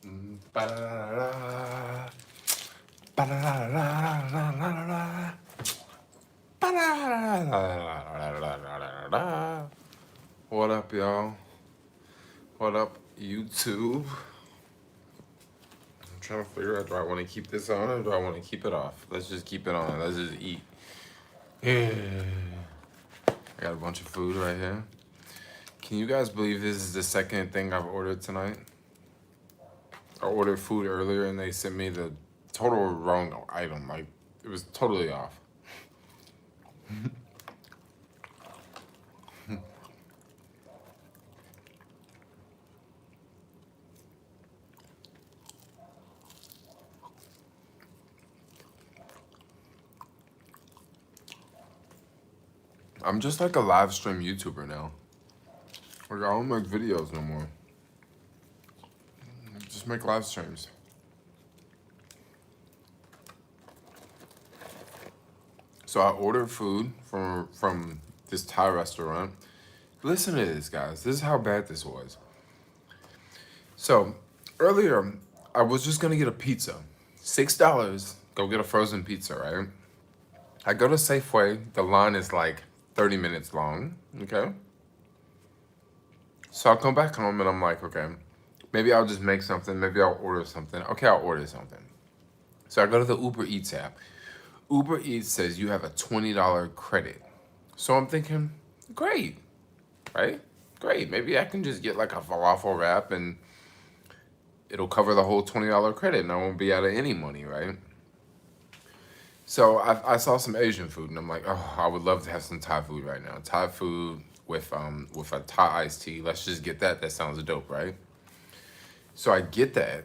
Ba-da-da-da. Ba-da-da-da-da-da-da-da. Ba-da-da-da-da-da-da-da. What up, y'all? What up, YouTube? I'm trying to figure out, do I want to keep this on or do I want to keep it off? Let's just keep it on. Let's just eat. I got a bunch of food right here. Can you guys believe this is the second thing I've ordered tonight? I ordered food earlier and they sent me the total wrong item. Like, it was totally off. I'm just like a live stream YouTuber now. Like, I don't make videos no more. I just make live streams. So I ordered food from this Thai restaurant. Listen to this, guys. This is how bad this was. So earlier, I was just gonna get a pizza. $6, go get a frozen pizza, right? I go to Safeway, the line is like 30 minutes long, okay? So I'll come back home and I'm like, okay, maybe I'll just make something, maybe I'll order something. Okay, I'll order something. So I go to the Uber Eats app. Uber Eats says you have a $20 credit. So I'm thinking, great, right? Great, maybe I can just get like a falafel wrap and it'll cover the whole $20 credit and I won't be out of any money, right? So I saw some Asian food and I'm like, oh, I would love to have some Thai food right now. Thai food with a Thai iced tea. Let's just get that. That sounds dope, right? So I get that.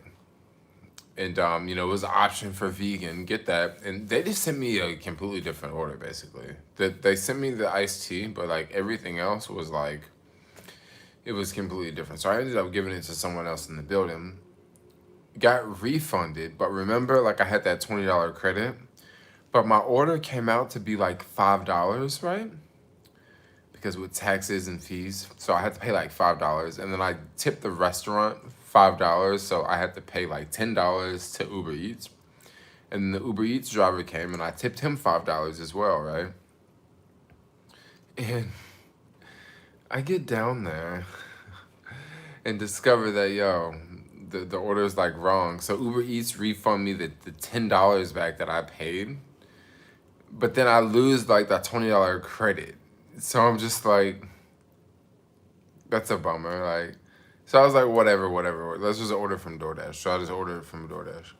And, it was an option for vegan, get that. And they just sent me a completely different order, basically. They sent me the iced tea, but, like, everything else was, like, it was completely different. So I ended up giving it to someone else in the building. Got refunded, but remember, like, I had that $20 credit? But my order came out to be, like, $5, right? Because with taxes and fees, so I had to pay like $5, and then I tipped the restaurant $5, so I had to pay like $10 to Uber Eats, and the Uber Eats driver came and I tipped him $5 as well, right? And I get down there and discover that the order is like wrong, so Uber Eats refund me the $10 back that I paid, but then I lose like that $20 credit. So I'm just like, that's a bummer. Like, so I was like, whatever. Let's just order from DoorDash. So I just ordered from DoorDash.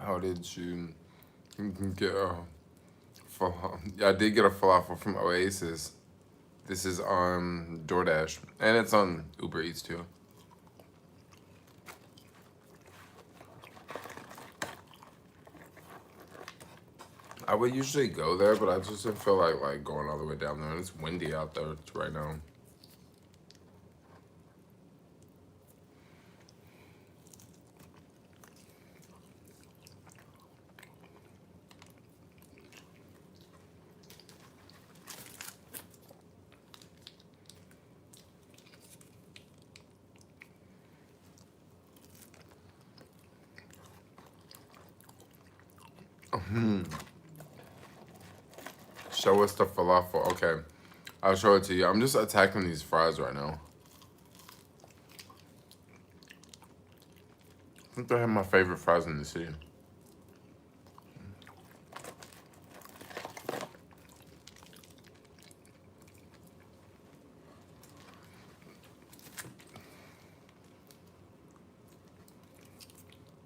How did you get a falafel? Yeah, I did get a falafel from Oasis. This is on DoorDash. And it's on Uber Eats too. I would usually go there, but I just didn't feel like going all the way down there. It's windy out there right now. Show us the falafel. Okay, I'll show it to you. I'm just attacking these fries right now. I think they have my favorite fries in the city.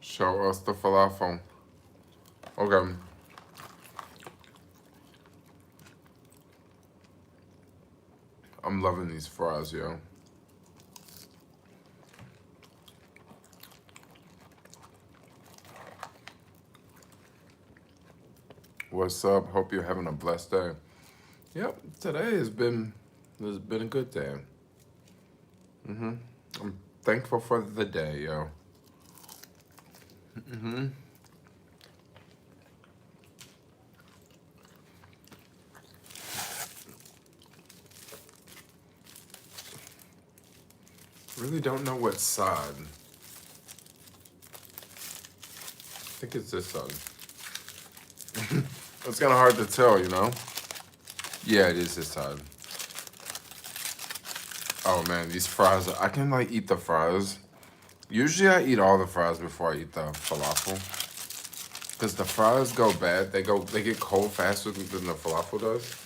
Show us the falafel. Okay. I'm loving these fries, yo. What's up? Hope you're having a blessed day. Yep, today has been a good day. I'm thankful for the day, yo. really don't know what side. I think it's this side. It's kind of hard to tell, you know? Yeah, it is this side. Oh man, these fries, I can like eat the fries. Usually I eat all the fries before I eat the falafel. Because the fries go bad. They get cold faster than the falafel does.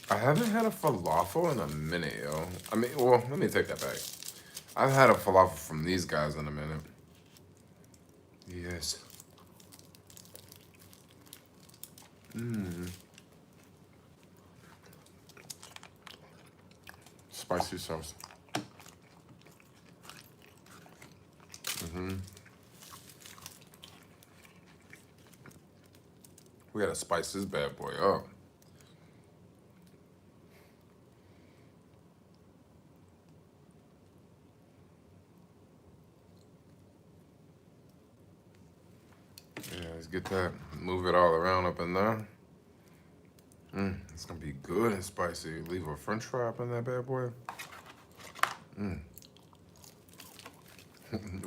I haven't had a falafel in a minute, yo. I mean, well, let me take that back. I've had a falafel from these guys in a minute. Yes. Spicy sauce. We gotta spice this bad boy up. Yeah, let's get that. Move it all around up in there. It's gonna be good and spicy. Leave a French fry up in that bad boy.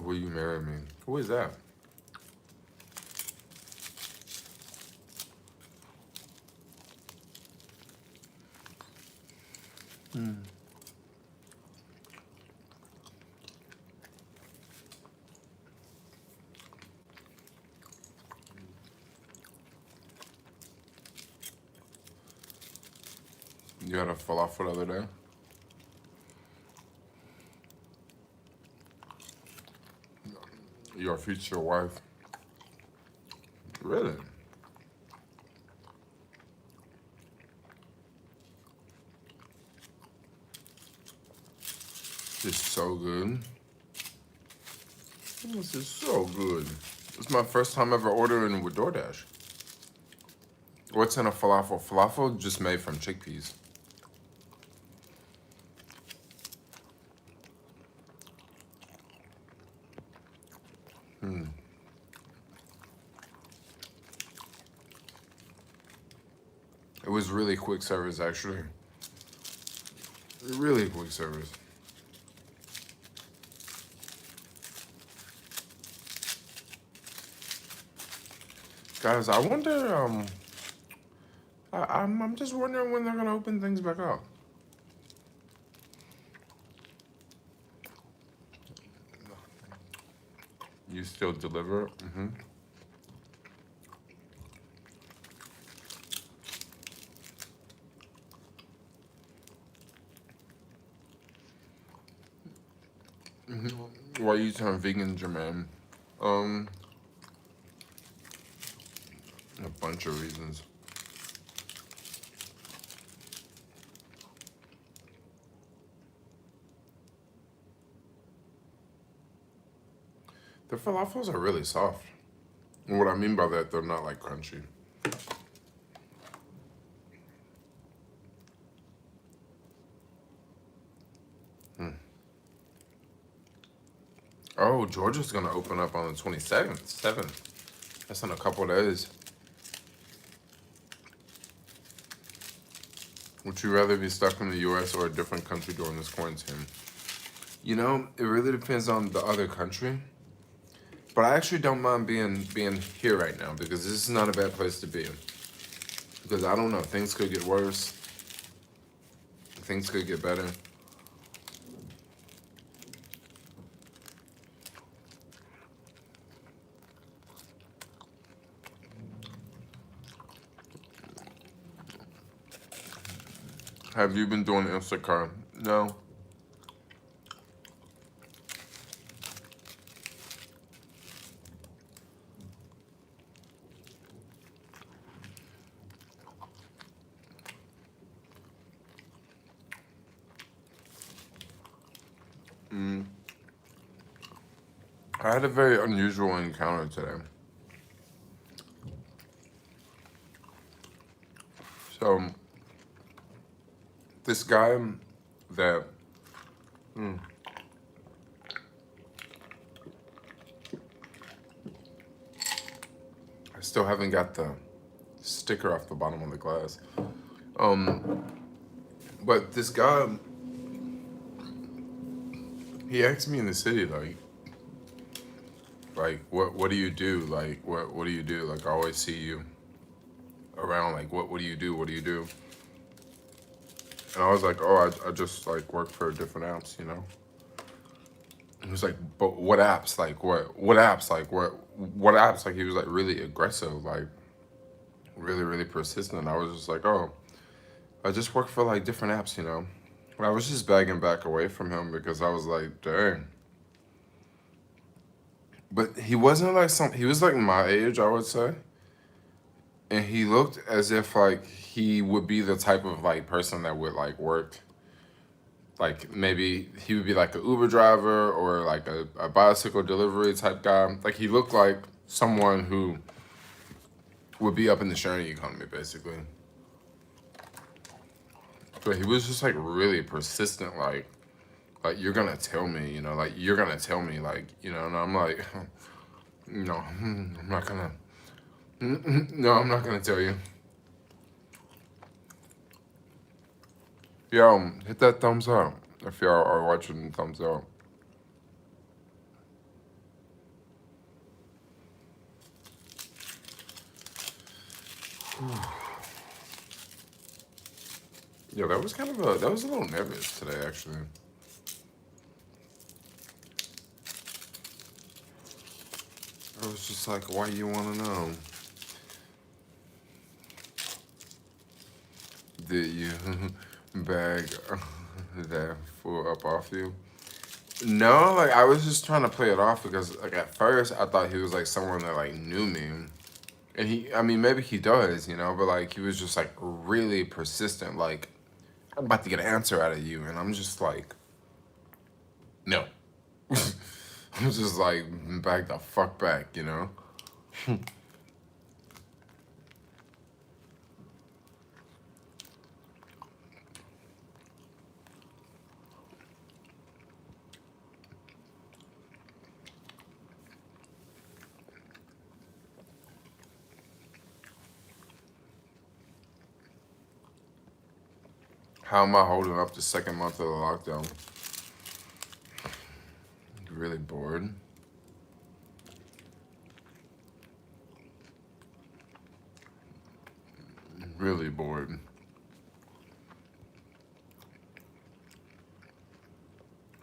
Will you marry me? Who is that? You had a falafel the other day? Your future wife. Really? It's so good. This is so good. It's my first time ever ordering with DoorDash. What's in a falafel? Falafel just made from chickpeas. It was really quick service, actually. Really quick service. Guys, I wonder, I'm just wondering when they're gonna open things back up. You still deliver? Why you turn vegan, Jermaine? A bunch of reasons. The falafels are really soft. And what I mean by that, they're not like crunchy. Oh, Georgia's gonna open up on the 27th. 7th. That's in a couple of days. Would you rather be stuck in the US or a different country during this quarantine? You know, it really depends on the other country. But I actually don't mind being here right now because this is not a bad place to be. Because I don't know, things could get worse. Things could get better. Have you been doing Instacart? No. I had a very unusual encounter today. So, this guy that I still haven't got the sticker off the bottom of the glass. But this guy, he asked me in the city, like what do you do? Like what do you do? Like I always see you around. Like what do you do? What do you do? And I was like, oh, I just like work for different apps, you know. He was like, but what apps? Like what apps? Like what apps? Like he was like really aggressive, like really persistent. I was just like, oh, I just work for like different apps, you know. But I was just begging back away from him because I was like, dang. But he wasn't like he was like my age, I would say. And he looked as if like he would be the type of like person that would like work. Like maybe he would be like an Uber driver or like a bicycle delivery type guy. Like he looked like someone who would be up in the sharing economy basically. But he was just like really persistent, like you're gonna tell me, you know, like you're gonna tell me, like, you know, and I'm like, no, I'm not gonna, no, I'm not gonna tell you. Yo, hit that thumbs up if y'all are watching. Thumbs up. Yeah, that was kind of that was a little nervous today, actually. I was just like, why you want to know? Did you bag that fool up off you? No, like I was just trying to play it off because like at first I thought he was like someone that like knew me. And I mean, maybe he does, you know, but like he was just like really persistent. Like, I'm about to get an answer out of you. And I'm just like, no. I'm just like, back the fuck back, you know? How am I holding up the second month of the lockdown? Really bored. Really bored.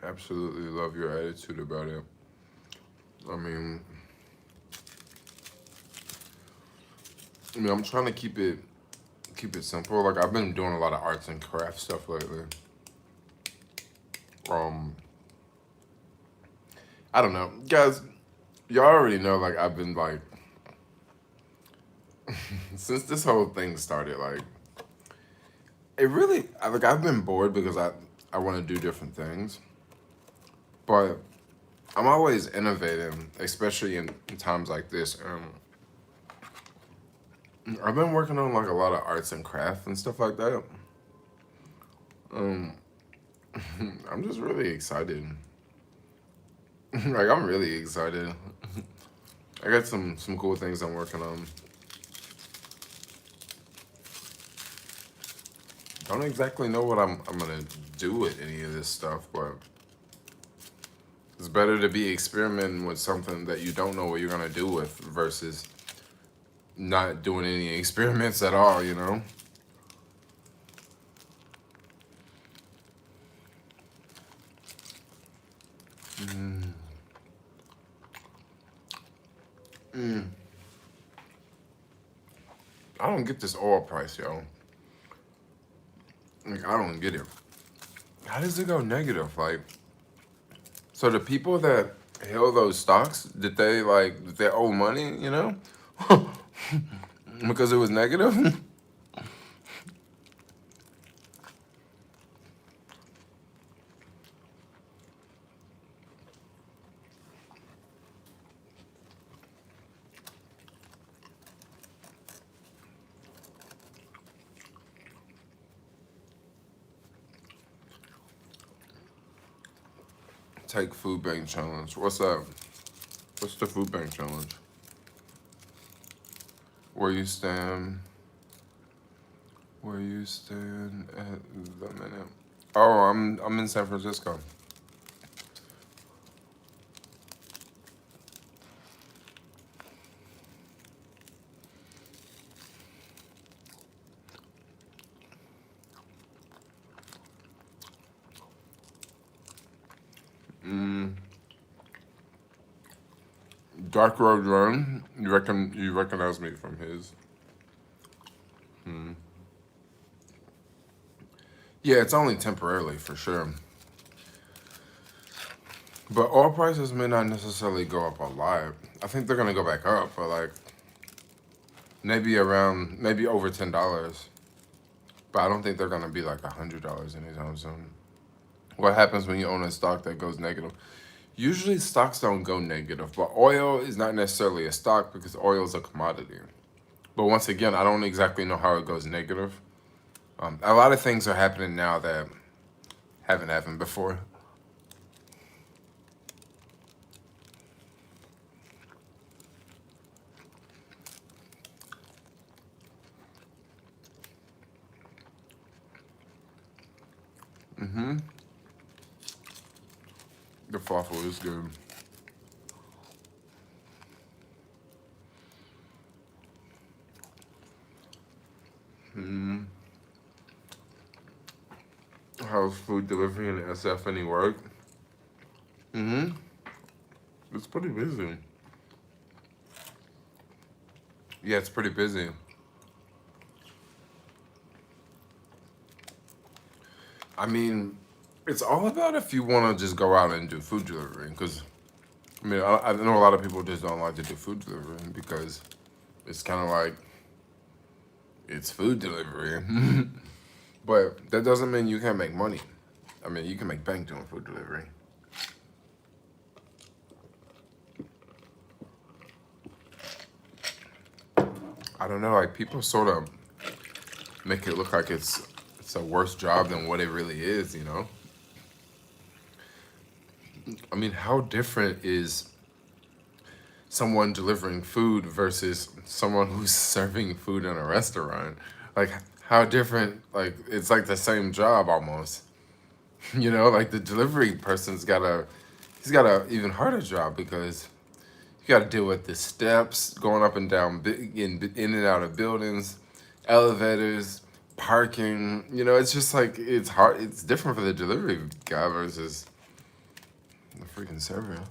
Absolutely love your attitude about it. I mean, I'm trying to keep it simple. Like I've been doing a lot of arts and crafts stuff lately. I don't know, guys. Y'all already know. Like I've been like since this whole thing started. Like it really like I've been bored because I want to do different things, but I'm always innovating, especially in times like this. I've been working on like a lot of arts and crafts and stuff like that. Um, I'm just really excited. Like I'm really excited. I got some cool things I'm working on. Don't exactly know what I'm gonna do with any of this stuff, but it's better to be experimenting with something that you don't know what you're gonna do with versus not doing any experiments at all, you know? I don't get this oil price, yo. Like, I don't get it. How does it go negative? Like, so the people that held those stocks, did they owe money, you know? Because it was negative? Take food bank challenge. What's that? What's the food bank challenge? Where you stand? Where you staying at the minute? Oh, I'm in San Francisco. Mm, Dark Road Run. You recognize me from his? Mm. Yeah, it's only temporarily for sure. But oil prices may not necessarily go up a lot. I think they're gonna go back up, but like maybe over $10. But I don't think they're gonna be like $100 anytime soon. What happens when you own a stock that goes negative? Usually stocks don't go negative, but oil is not necessarily a stock because oil is a commodity. But once again, I don't exactly know how it goes negative. A lot of things are happening now that haven't happened before. Mm-hmm. The falafel is good. Mm-hmm. How's food delivery in SF any work? Mm-hmm. It's pretty busy. Yeah, it's pretty busy. I mean, it's all about if you want to just go out and do food delivery. Because, I mean, I know a lot of people just don't like to do food delivery because it's kind of like it's food delivery. But that doesn't mean you can't make money. I mean, you can make bank doing food delivery. I don't know, like people sort of make it look like it's a worse job than what it really is, you know? I mean, how different is someone delivering food versus someone who's serving food in a restaurant? Like how different, like it's like the same job almost. You know, like the delivery person's he's got a even harder job because you got to deal with the steps going up and down, in and out of buildings, elevators, parking. You know, it's just like it's hard. It's different for the delivery guy versus the freaking server.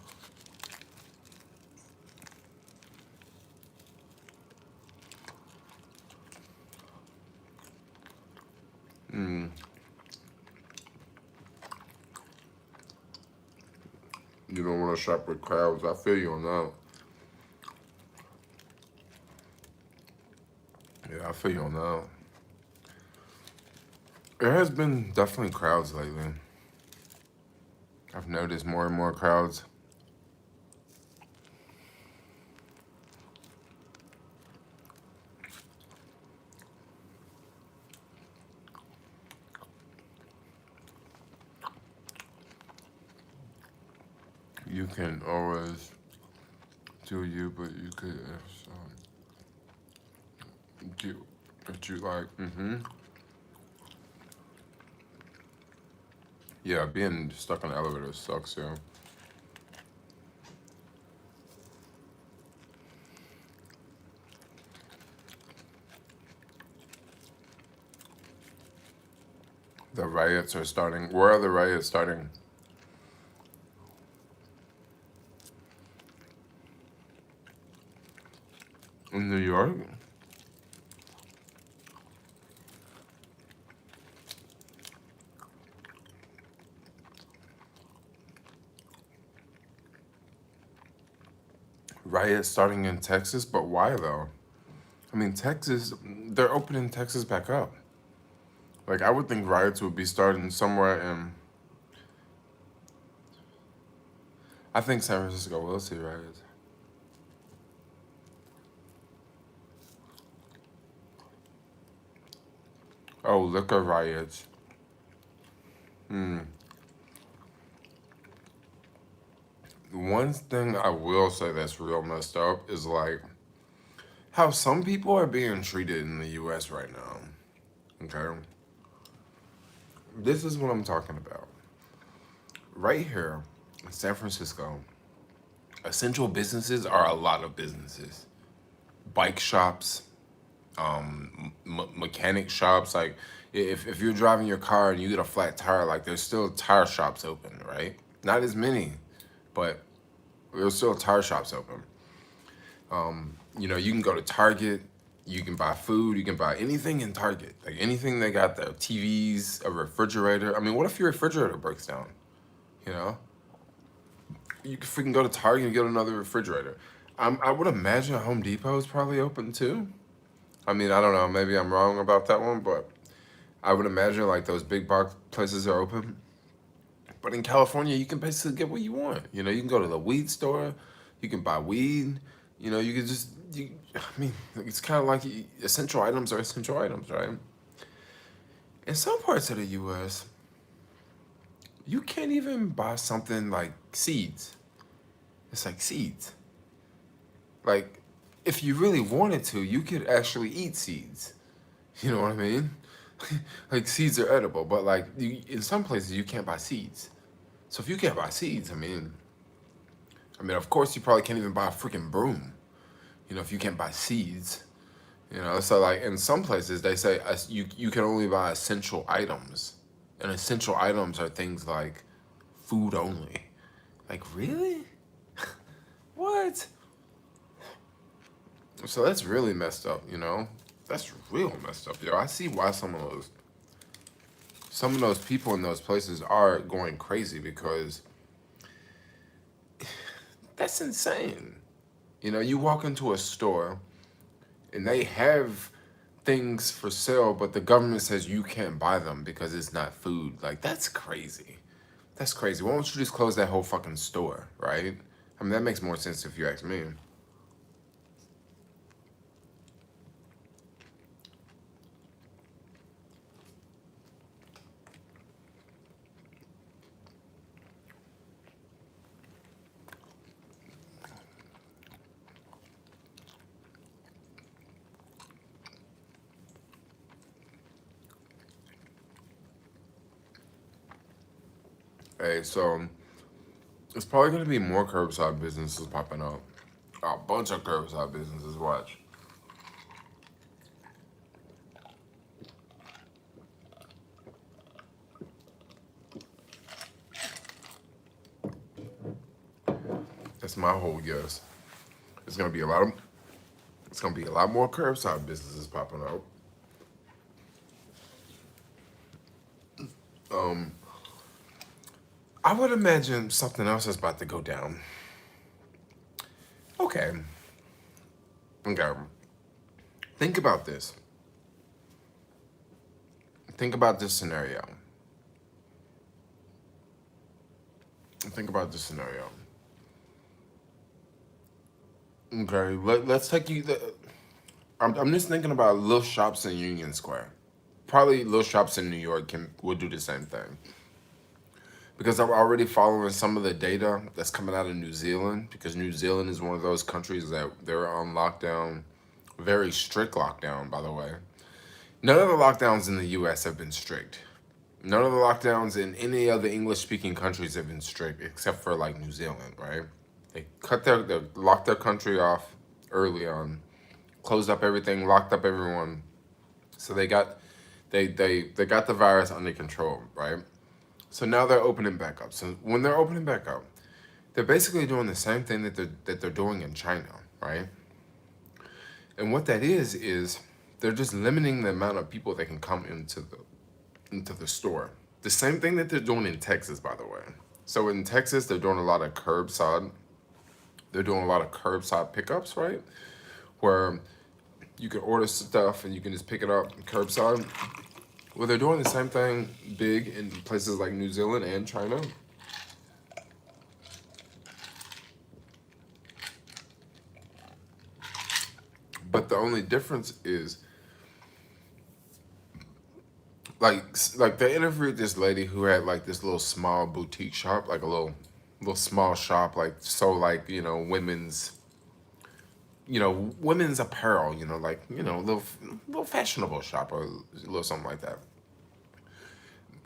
Mm, you don't want to shop with crowds. I feel you on that. Yeah, I feel you on that. There has been definitely crowds lately. I've noticed more and more crowds. You can always do you, but you could do what you like. Mm-hmm. Yeah, being stuck in the elevator sucks, yeah. The riots are starting. Where are the riots starting? In New York? Riots starting in Texas, but why though? I mean, Texas, they're opening Texas back up. Like, I would think riots would be starting somewhere in. I think San Francisco will see riots. Oh, liquor riots. Hmm. One thing I will say that's real messed up is like how some people are being treated in the US right now. Okay. This is what I'm talking about. Right here in San Francisco, essential businesses are a lot of businesses. Bike shops, mechanic shops. Like if you're driving your car and you get a flat tire, like there's still tire shops open, right? Not as many, but there's still tire shops open. You know, you can go to Target, you can buy food, you can buy anything in Target. Like anything they got there, TVs, a refrigerator. I mean, what if your refrigerator breaks down? You know? You can freaking go to Target and get another refrigerator. I would imagine Home Depot is probably open too. I mean, I don't know, maybe I'm wrong about that one, but I would imagine like those big box places are open. But in California, you can basically get what you want. You know, you can go to the weed store, you can buy weed. You know, you can just, I mean, it's kind of like essential items are essential items, right? In some parts of the U.S., you can't even buy something like seeds. It's like seeds. Like, if you really wanted to, you could actually eat seeds. You know what I mean? Like, seeds are edible, but like, in some places, you can't buy seeds. So if you can't buy seeds, I mean, of course, you probably can't even buy a freaking broom. You know, if you can't buy seeds. You know, so like in some places they say you can only buy essential items, and essential items are things like food only. Like really? What? So that's really messed up. You know, that's real messed up, yo. I see why some of those people in those places are going crazy because that's insane. You know, you walk into a store and they have things for sale, but the government says you can't buy them because it's not food. Like, that's crazy. That's crazy. Why don't you just close that whole fucking store, right? I mean, that makes more sense if you ask me. Hey, so it's probably gonna be more curbside businesses popping up. A bunch of curbside businesses. Watch. That's my whole guess. It's gonna be a lot of. It's gonna be a lot more curbside businesses popping up. Um, I would imagine something else is about to go down. Okay. Okay. Think about this. Think about this scenario. Think about this scenario. Okay, let's take you. I'm just thinking about little shops in Union Square. Probably little shops in New York would do the same thing. Because I'm already following some of the data that's coming out of New Zealand. Because New Zealand is one of those countries that they're on lockdown, very strict lockdown, by the way. None of the lockdowns in the U.S. have been strict. None of the lockdowns in any of the English-speaking countries have been strict, except for like New Zealand, right? They locked their country off early on, closed up everything, locked up everyone. So they got the virus under control, right? So now they're opening back up. So when they're opening back up, they're basically doing the same thing that they're doing in China, right? And what that is they're just limiting the amount of people that can come into the store. The same thing that they're doing in Texas, by the way. So in Texas, they're doing a lot of curbside. They're doing a lot of curbside pickups, right? Where you can order stuff and you can just pick it up curbside. Well, they're doing the same thing big in places like New Zealand and China. But the only difference is, like they interviewed this lady who had like this little small boutique shop, like a little small shop, like so like you know women's women's apparel, like, little fashionable shop or a little something like that.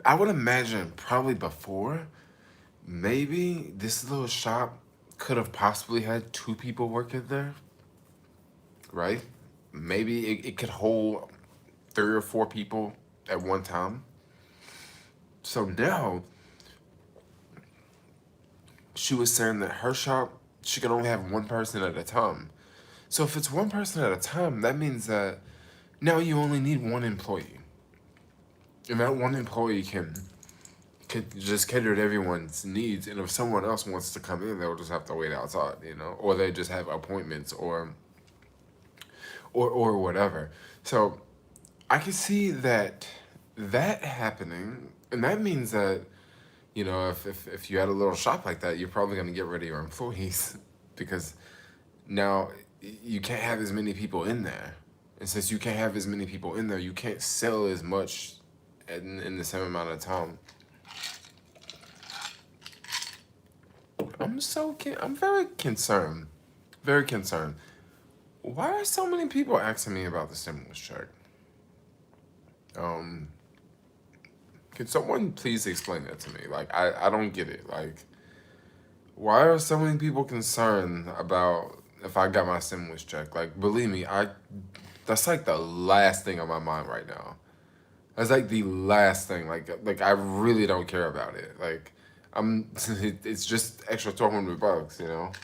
I would imagine probably before, maybe this little shop could have possibly had 2 people working there, right? Maybe it could hold 3 or 4 people at one time. So now she was saying that her shop, she can only have one person at a time. So if it's one person at a time, that means that now you only need one employee. And that one employee can just cater to everyone's needs. And if someone else wants to come in, they'll just have to wait outside, or they just have appointments or whatever. So I can see that happening, and that means that if you had a little shop like that, you're probably going to get rid of your employees because now you can't have as many people in there, and since you can't have as many people in there, you can't sell as much in the same amount of time. I'm very concerned. Very concerned. Why are so many people asking me about the stimulus check? Can someone please explain that to me? Like, I don't get it. Like, why are so many people concerned about if I got my stimulus check? Like, believe me, that's like the last thing on my mind right now. That's like the last thing. Like I really don't care about it. Like, it's just extra $1,200,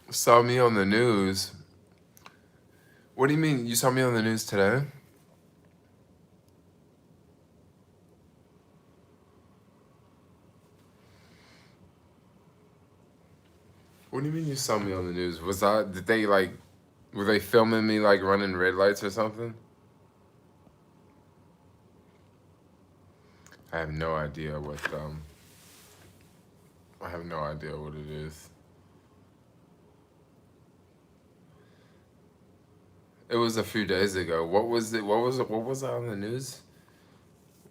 Saw me on the news. What do you mean? You saw me on the news today? What do you mean you saw me on the news? Were they filming me like running red lights or something? I have no idea I have no idea what it is. It was a few days ago. What was it? What was I on the news?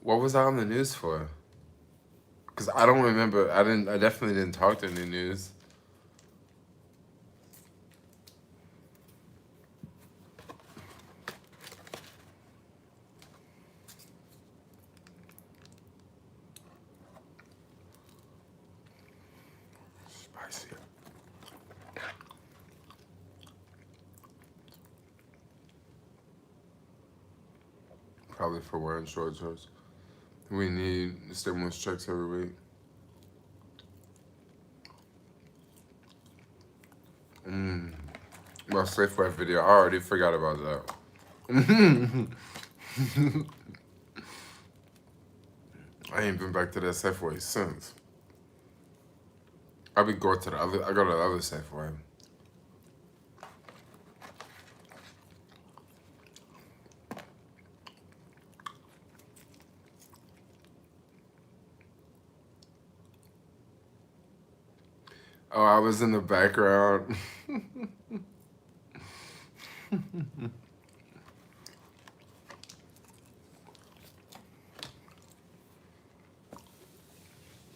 What was I on the news for? Because I don't remember. I definitely didn't talk to any news. Spicy. Probably for wearing short shorts. We need stimulus checks every week. My Safeway video, I already forgot about that. I ain't been back to that Safeway since. I go to the other Safeway. Oh, I was in the background.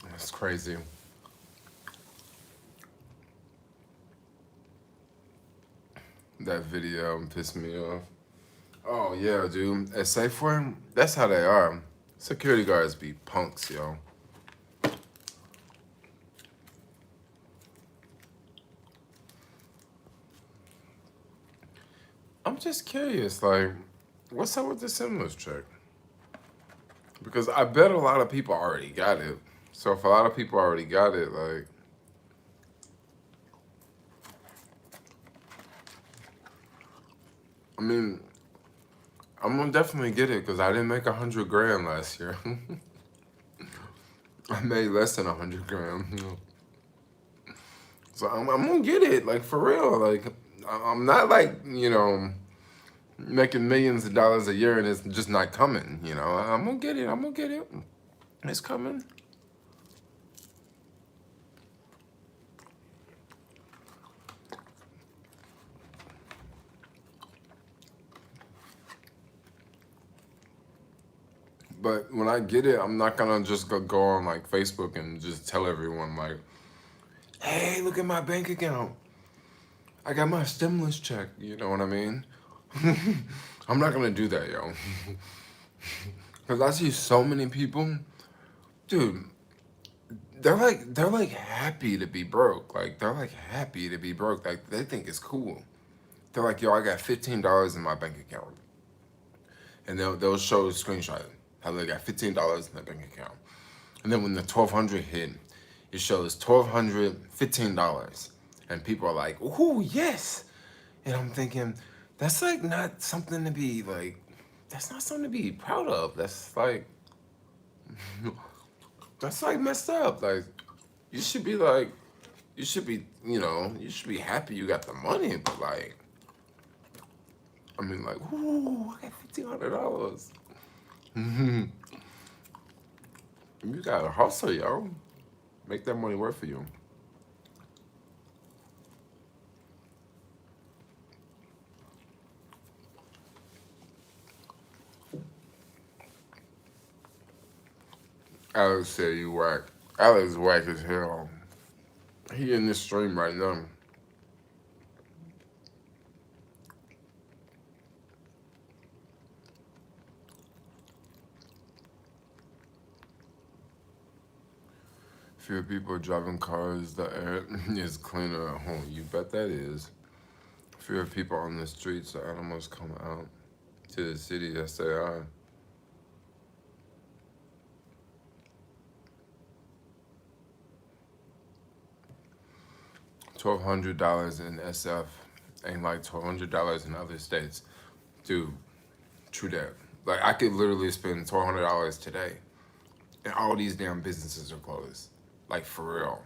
That's crazy. That video pissed me off. Oh yeah, dude. At Safeway, that's how they are. Security guards be punks, yo. I'm just curious, like, what's up with the stimulus check? Because I bet a lot of people already got it. So if a lot of people already got it, like, I mean, I'm gonna definitely get it because I didn't make 100 grand last year. I made less than 100 grand. So I'm gonna get it, like, for real. Like, I'm not like, making millions of dollars a year and it's just not coming, I'm gonna get it. I'm gonna get it. It's coming. But when I get it, I'm not gonna just go on like Facebook and just tell everyone like, hey, look at my bank account. I got my stimulus check. You know what I mean? I'm not gonna do that, yo. Cause I see so many people, dude. They're like happy to be broke. Like they're like happy to be broke. Like they think it's cool. They're like, yo, I got $15 in my bank account, and they'll show a screenshot how they got $15 in their bank account, and then when the 1,200 hit, it shows $1,215, and people are like, ooh, yes, and I'm thinking, that's like not something to be like, that's not something to be proud of. That's like messed up. Like, you should be like, you should be, you should be happy you got the money, but like, I mean, like, ooh, I got $1,500. You gotta hustle, yo. Make that money work for you. Alex said you whack. Alex whack as hell. He in this stream right now. Fewer people driving cars, the air is cleaner at home. You bet that is. Fewer people on the streets, the animals come out to the city. Yes, they are. $1,200 in SF ain't like $1,200 in other states. Dude, true that. Like, I could literally spend $1,200 today, and all these damn businesses are closed. Like, for real.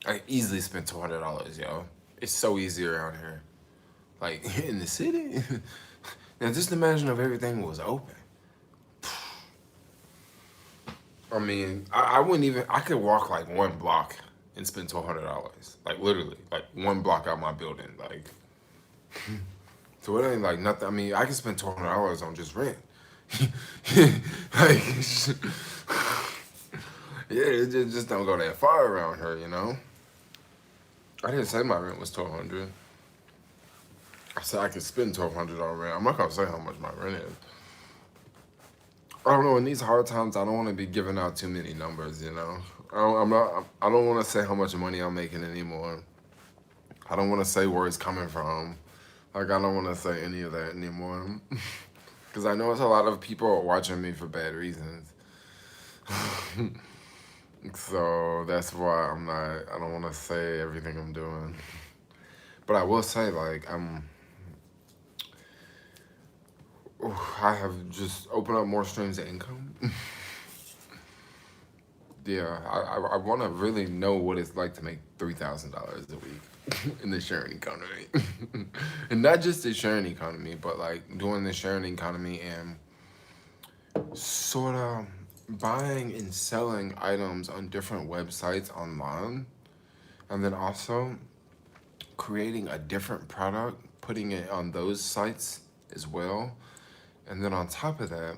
I could easily spend $200, yo. It's so easy around here. Like, in the city. Now, just imagine if everything was open. I mean, I wouldn't even, I could walk like one block and spend $200. Like, literally. Like, one block out my building. Like, so it ain't like nothing. I mean, I can spend $200 on just rent. Like, yeah, it just don't go that far around here, you know? I didn't say my rent was $1,200. I said I could spend $1,200 on rent. I'm not gonna say how much my rent is. I don't know. In these hard times, I don't want to be giving out too many numbers. You know, I don't want to say how much money I'm making anymore. I don't want to say where it's coming from. Like, I don't want to say any of that anymore. Because I know it's a lot of people watching me for bad reasons. So that's why I don't want to say everything I'm doing. But I will say, like, I have just opened up more streams of income. Yeah, I want to really know what it's like to make $3,000 a week in the sharing economy. And not just the sharing economy, but like doing the sharing economy and sort of buying and selling items on different websites online. And then also creating a different product, putting it on those sites as well. And then on top of that,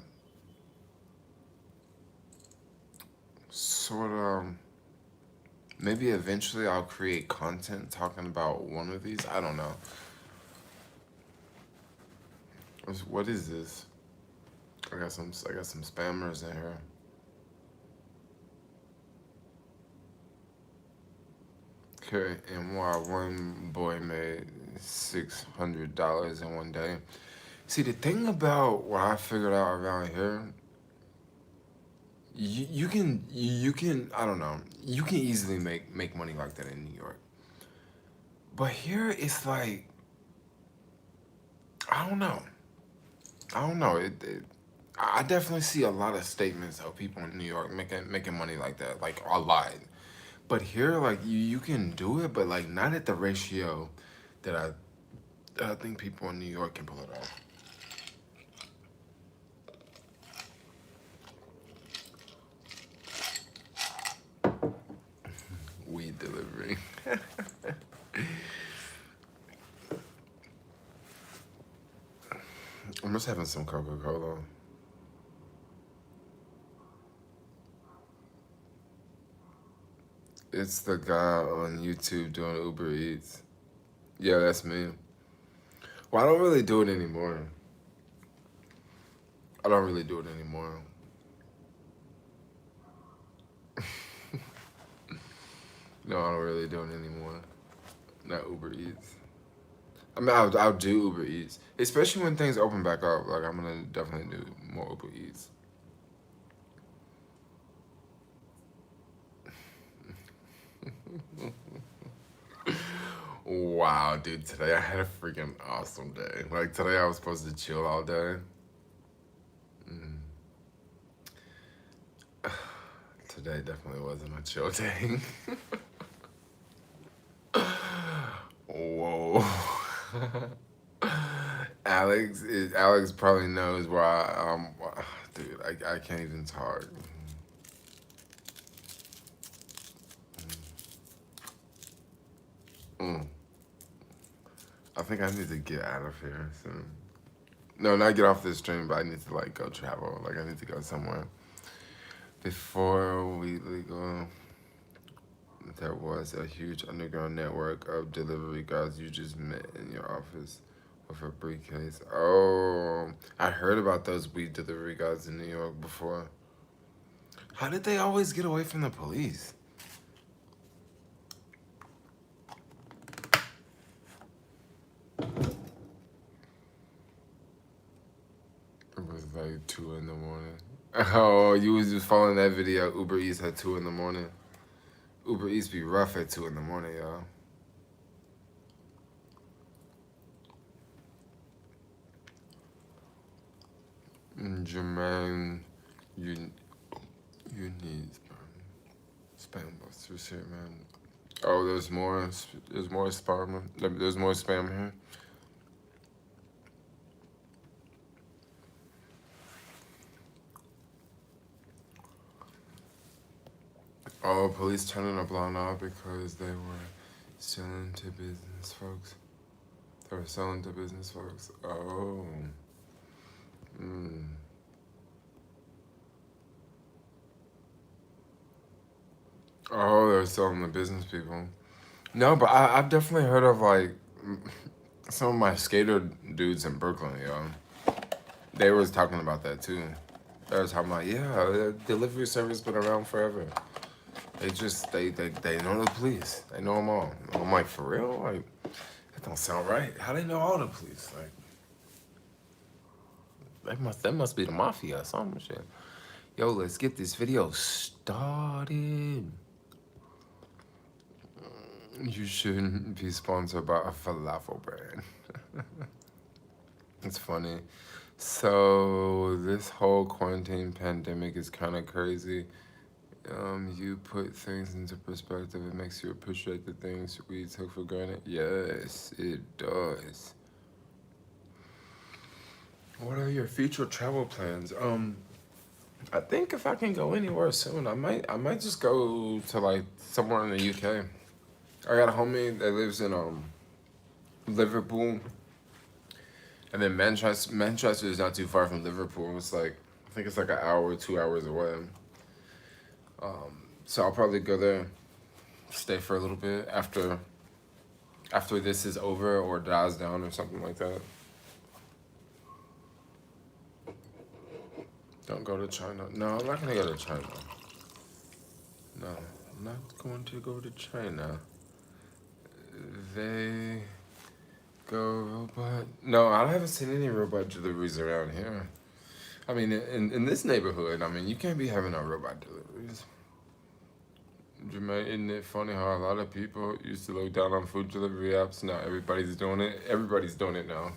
sort of, maybe eventually I'll create content talking about one of these. I don't know. What is this? I got some spammers in here. Okay, and while one boy made $600 in one day. See, the thing about what I figured out around here, you can I don't know, you can easily make money like that in New York. But here it's like, I don't know. I definitely see a lot of statements of people in New York making money like that, like a lot. But here, like you can do it, but like not at the ratio that I think people in New York can pull it off. Weed delivery. I'm just having some Coca-Cola. It's the guy on YouTube doing Uber Eats. Yeah, that's me. Well, I don't really do it anymore. I don't really do it anymore. No, I don't really do it anymore. Not Uber Eats. I mean, I'll do Uber Eats, especially when things open back up. Like, I'm gonna definitely do more Uber Eats. Wow, dude, today I had a freaking awesome day. Like, today I was supposed to chill all day. Today definitely wasn't a chill day. Whoa. Alex probably knows why. Dude, I can't even talk. Mm. I think I need to get out of here soon. No, not get off this stream, but I need to like go travel. Like I need to go somewhere. Before we go, there was a huge underground network of delivery guys you just met in your office with a briefcase. Oh, I heard about those weed delivery guys in New York before. How did they always get away from the police? It was like 2 in the morning. Oh, you was just following that video. Uber Eats at 2 in the morning. Uber Eats be rough at 2 in the morning, y'all. Jermaine, you need spam busters here, man. Oh, there's more spam. There's more spam here. Oh, police turning a blind eye because they were selling to business folks. They were selling to business folks. Oh. Oh, they're selling to business people. No, but I've definitely heard of like some of my skater dudes in Brooklyn, yo. They was talking about that too. They was talking about, yeah, the delivery service been around forever. They just they know the police. They know them all. I'm like, for real? Like, that don't sound right. How they know all the police? Like, that must be the mafia or some shit. Yo, let's get this video started. You shouldn't be sponsored by a falafel brand. It's funny. So this whole quarantine pandemic is kind of crazy. You put things into perspective. It makes you appreciate the things we took for granted. Yes, it does. What are your future travel plans? I think if I can go anywhere soon, I might just go to like somewhere in the UK. I got a homie that lives in Liverpool, and then Manchester is not too far from Liverpool. It's like I think it's like an hour, 2 hours away. So I'll probably go there, stay for a little bit after this is over or dies down or something like that. Don't go to China. No, I'm not gonna go to China. No, I'm not going to go to China. They go robot. No, I haven't seen any robot deliveries around here. I mean, in this neighborhood, I mean, you can't be having no robot deliveries. Jermaine, isn't it funny how a lot of people used to look down on food delivery apps? Now everybody's doing it. Everybody's doing it now.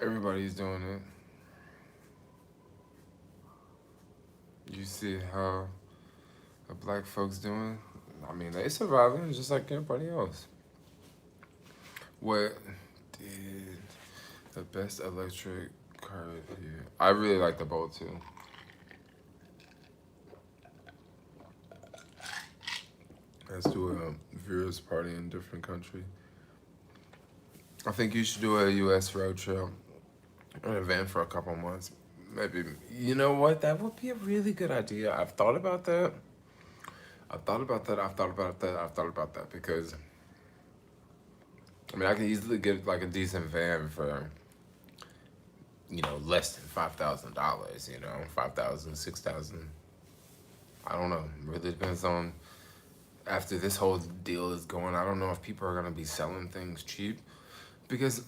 Everybody's doing it. You see how the black folks doing? I mean, they surviving just like everybody else. What did the best electric car here? I really like the Bolt too. Let's do a viewers party in a different country. I think you should do a U.S. road trip, an event for a couple months. Maybe, you know what? That would be a really good idea. I've thought about that. I've thought about that. I've thought about that. I've thought about that because I mean I can easily get like a decent van for less than $5,000. 5,000, 6,000. I don't know. It really depends on after this whole deal is going. I don't know if people are gonna be selling things cheap because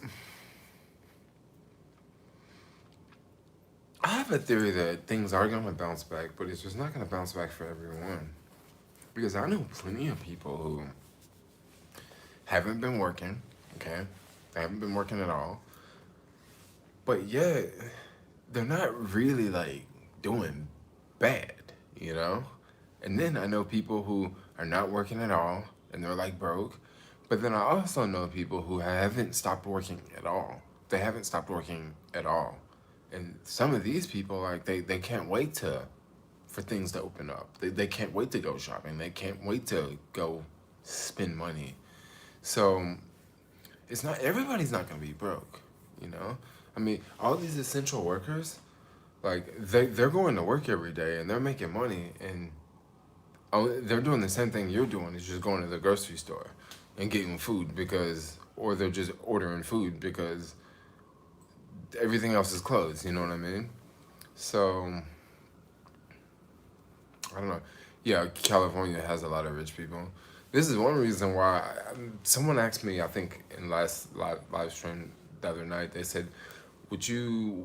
I have a theory that things are gonna bounce back, but it's just not gonna bounce back for everyone. Because I know plenty of people who haven't been working, okay? They haven't been working at all. But yet, they're not really like doing bad, you know? And then I know people who are not working at all and they're like broke. But then I also know people who haven't stopped working at all. They haven't stopped working at all. And some of these people, like, they can't wait for things to open up. They can't wait to go shopping. They can't wait to go spend money. So it's not, everybody's not gonna be broke, you know? I mean, all these essential workers, like, they're going to work every day and they're making money and they're doing the same thing you're doing, is just going to the grocery store and getting food or they're just ordering food because everything else is closed, you know what I mean? So, I don't know. Yeah, California has a lot of rich people. This is one reason why someone asked me, I think in last live stream the other night, they said, would you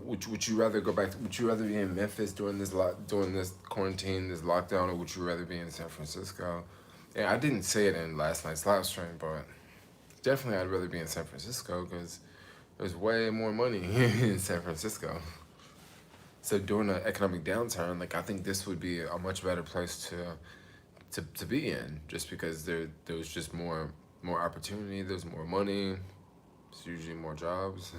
rather go back? Would you rather be in Memphis during this quarantine, this lockdown, or would you rather be in San Francisco? Yeah, I didn't say it in last night's live stream, but definitely I'd rather be in San Francisco because there's way more money in San Francisco. So during an economic downturn, like I think this would be a much better place to be in, just because there's just more opportunity, there's more money, there's usually more jobs.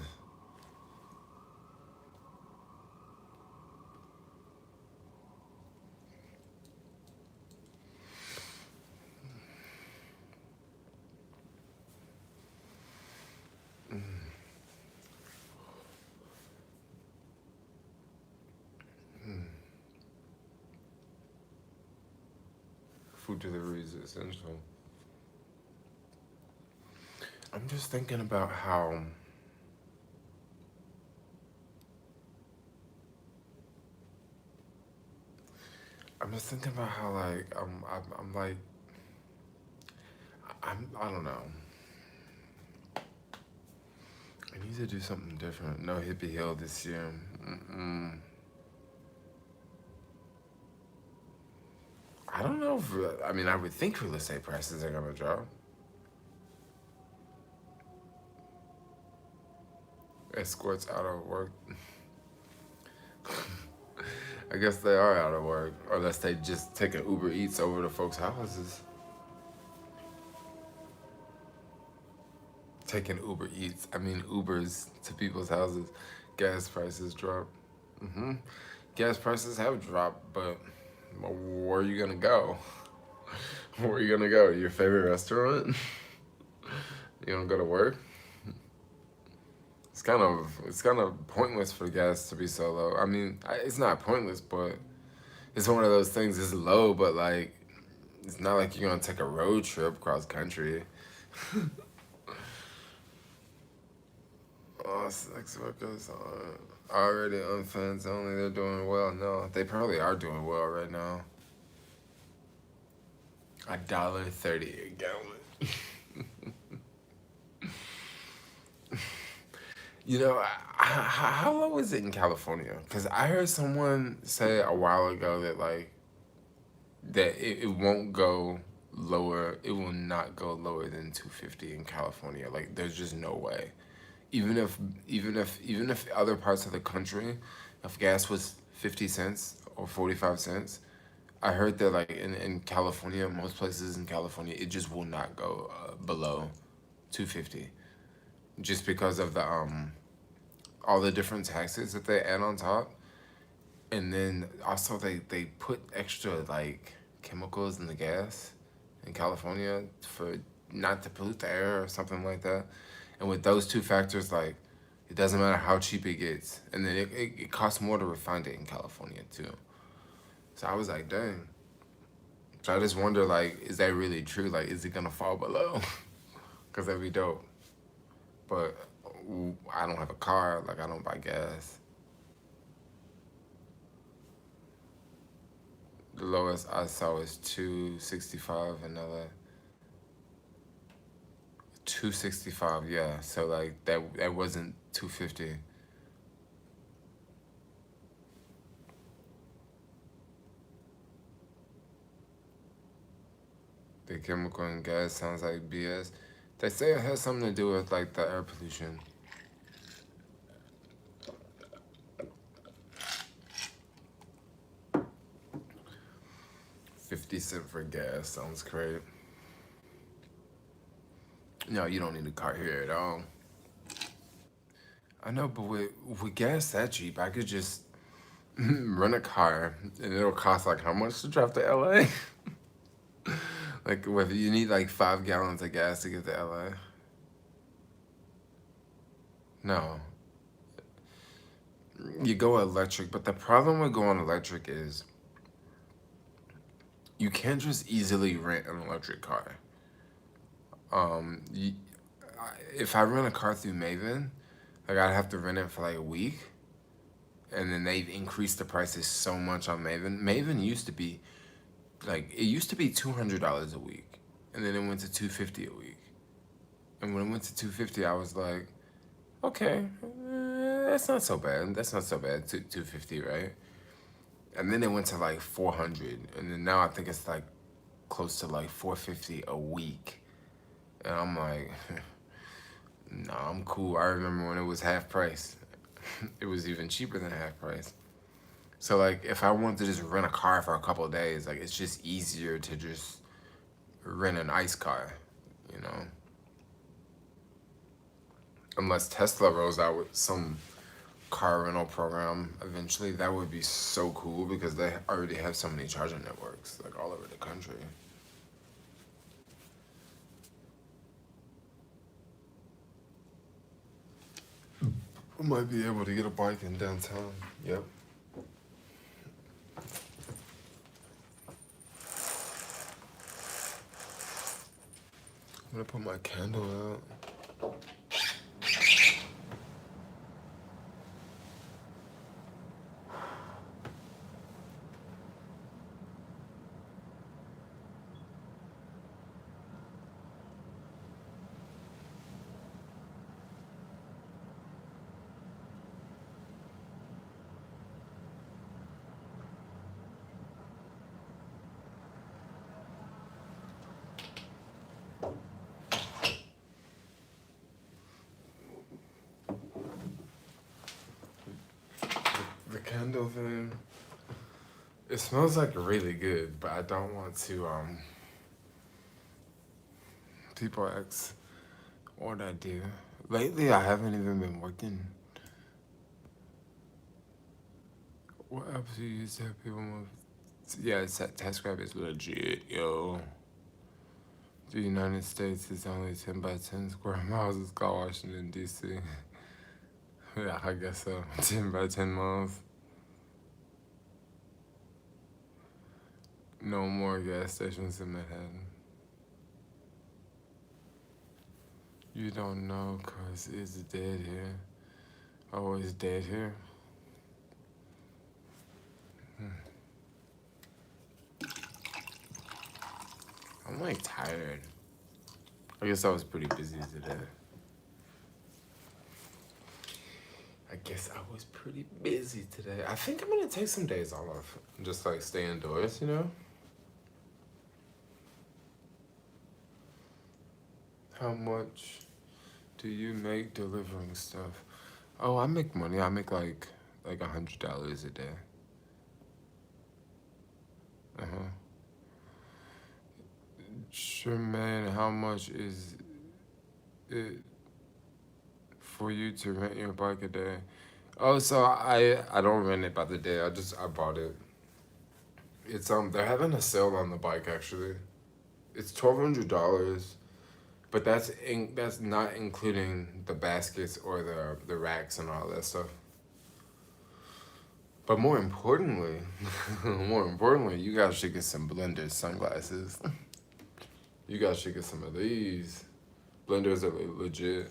Food delivery is essential. I'm just thinking about how like I'm like I don't know. I need to do something different. No hippie hill this year. I don't know if I mean I would think real estate prices are gonna drop. Escorts out of work. I guess they are out of work, unless they just take an Uber Eats over to folks' houses. Taking Uber Eats, I mean Ubers to people's houses. Gas prices drop. Gas prices have dropped, but where are you gonna go? Where are you gonna go? Your favorite restaurant? You don't go to work? It's kind of pointless for gas to be so low. I mean, it's not pointless, but it's one of those things. It's low, but like, it's not like you're gonna take a road trip cross country. Oh, sex workers are already on fans only. They're doing well. No, they probably are doing well right now. $1.30 a gallon. How low is it in California? Because I heard someone say a while ago that like that it won't go lower. It will not go lower than 250 in California. Like there's just no way. Even if other parts of the country, if gas was 50 cents or 45 cents, I heard that like in California, most places in California, it just will not go below 250, just because of the all the different taxes that they add on top, and then also they put extra like chemicals in the gas in California for not to pollute the air or something like that. And with those two factors, like it doesn't matter how cheap it gets, and then it costs more to refine it in California too. So I was like, dang. So I just wonder, like, is that really true? Like, is it gonna fall below? Cause that'd be dope. But I don't have a car. Like, I don't buy gas. The lowest I saw was 265 in LA. 265, yeah. So like that wasn't 250. The chemical and gas sounds like BS. They say it has something to do with like the air pollution. $0.50 for gas sounds great. No, you don't need a car here at all. I know, but with gas that cheap, I could just rent a car and it'll cost like how much to drive to LA? Like whether you need like 5 gallons of gas to get to LA. No. You go electric, but the problem with going electric is you can't just easily rent an electric car. You, if I rent a car through Maven, like I'd have to rent it for like a week, and then they've increased the prices so much on Maven. Maven used to be like it used to be $200 a week, and then it went to $250 a week. And when it went to $250, I was like, okay, that's not so bad. That's not so bad. $250, right? And then it went to like 400, and then now I think it's like close to like 450 a week. And I'm like, nah, I'm cool. I remember when it was half price. It was even cheaper than half price. So like, if I wanted to just rent a car for a couple of days, like it's just easier to just rent an ICE car, you know? Unless Tesla rolls out with some car rental program eventually, that would be so cool because they already have so many charging networks like all over the country. I might be able to get a bike in downtown. Yep. I'm gonna put my candle out. The candle thing, it smells like really good, but I don't want to, people ask what I do. Lately, I haven't even been working. What apps do you use to help people move? Yeah, TaskRabbit is legit, yo. The United States is only 10 by 10 square miles. It's called Washington, D.C. Yeah, I guess so. 10 by 10 miles. No more gas stations in Manhattan. You don't know, cause it's dead here. Always dead here. I'm like tired. I guess I was pretty busy today. I think I'm gonna take some days off. Just like stay indoors, you know? How much do you make delivering stuff? Oh, I make money. I make like $100 a day. Uh-huh. Jermaine, how much is it for you to rent your bike a day? Oh, so I don't rent it by the day. I bought it. It's they're having a sale on the bike actually. It's $1,200, but that's not including the baskets or the racks and all that stuff. But more importantly, you guys should get some Blender sunglasses. You guys should get some of these. Blenders are legit.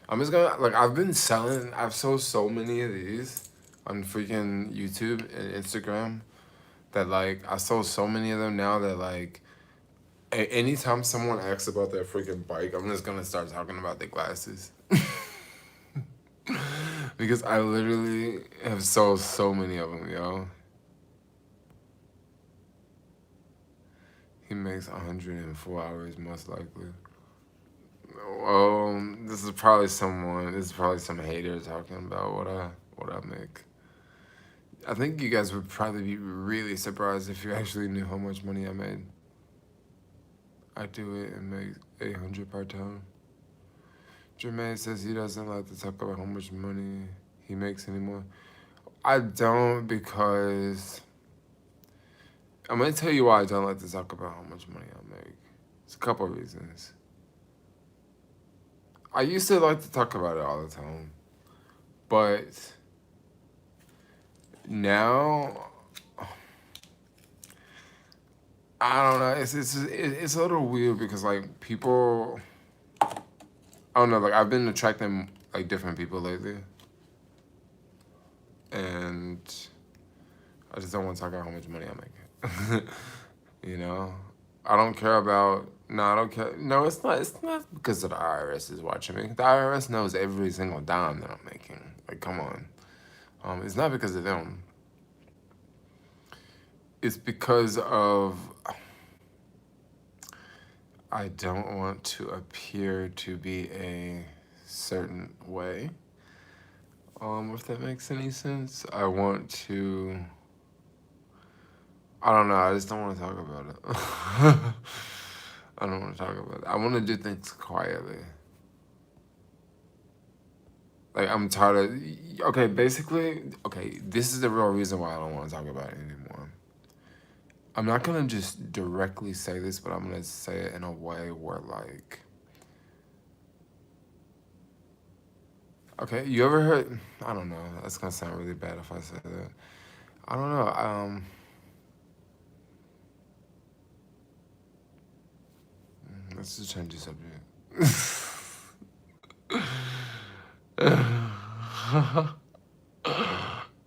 I'm just gonna, like, I've sold so many of these on freaking YouTube and Instagram that, like, I sold so many of them now that, like, anytime someone asks about their freaking bike, I'm just gonna start talking about their glasses. Because I literally have sold so many of them, yo. He makes 104 hours, most likely. This is probably some hater talking about what I make. I think you guys would probably be really surprised if you actually knew how much money I made. I do it and make 800 per time. Jermaine says he doesn't like to talk about how much money he makes anymore. I don't, because I'm gonna tell you why I don't like to talk about how much money I make. It's a couple of reasons. I used to like to talk about it all the time, but now I don't know. It's a little weird because, like, people, I don't know. Like, I've been attracting, like, different people lately, and I just don't want to talk about how much money I make. You know, I don't care about. No, I don't care. No, it's not. It's not because the IRS is watching me. The IRS knows every single dime that I'm making. Like, come on. It's not because of them. It's because of. I don't want to appear to be a certain way. If that makes any sense. I want to. I don't know. I just don't want to talk about it. I don't want to talk about it. I want to do things quietly. Like, I'm tired of. Okay, basically. Okay, this is the real reason why I don't want to talk about it anymore. I'm not gonna just directly say this, but I'm gonna say it in a way where, like. Okay, you ever heard? I don't know. That's gonna sound really bad if I say that. I don't know. Let's just change the subject.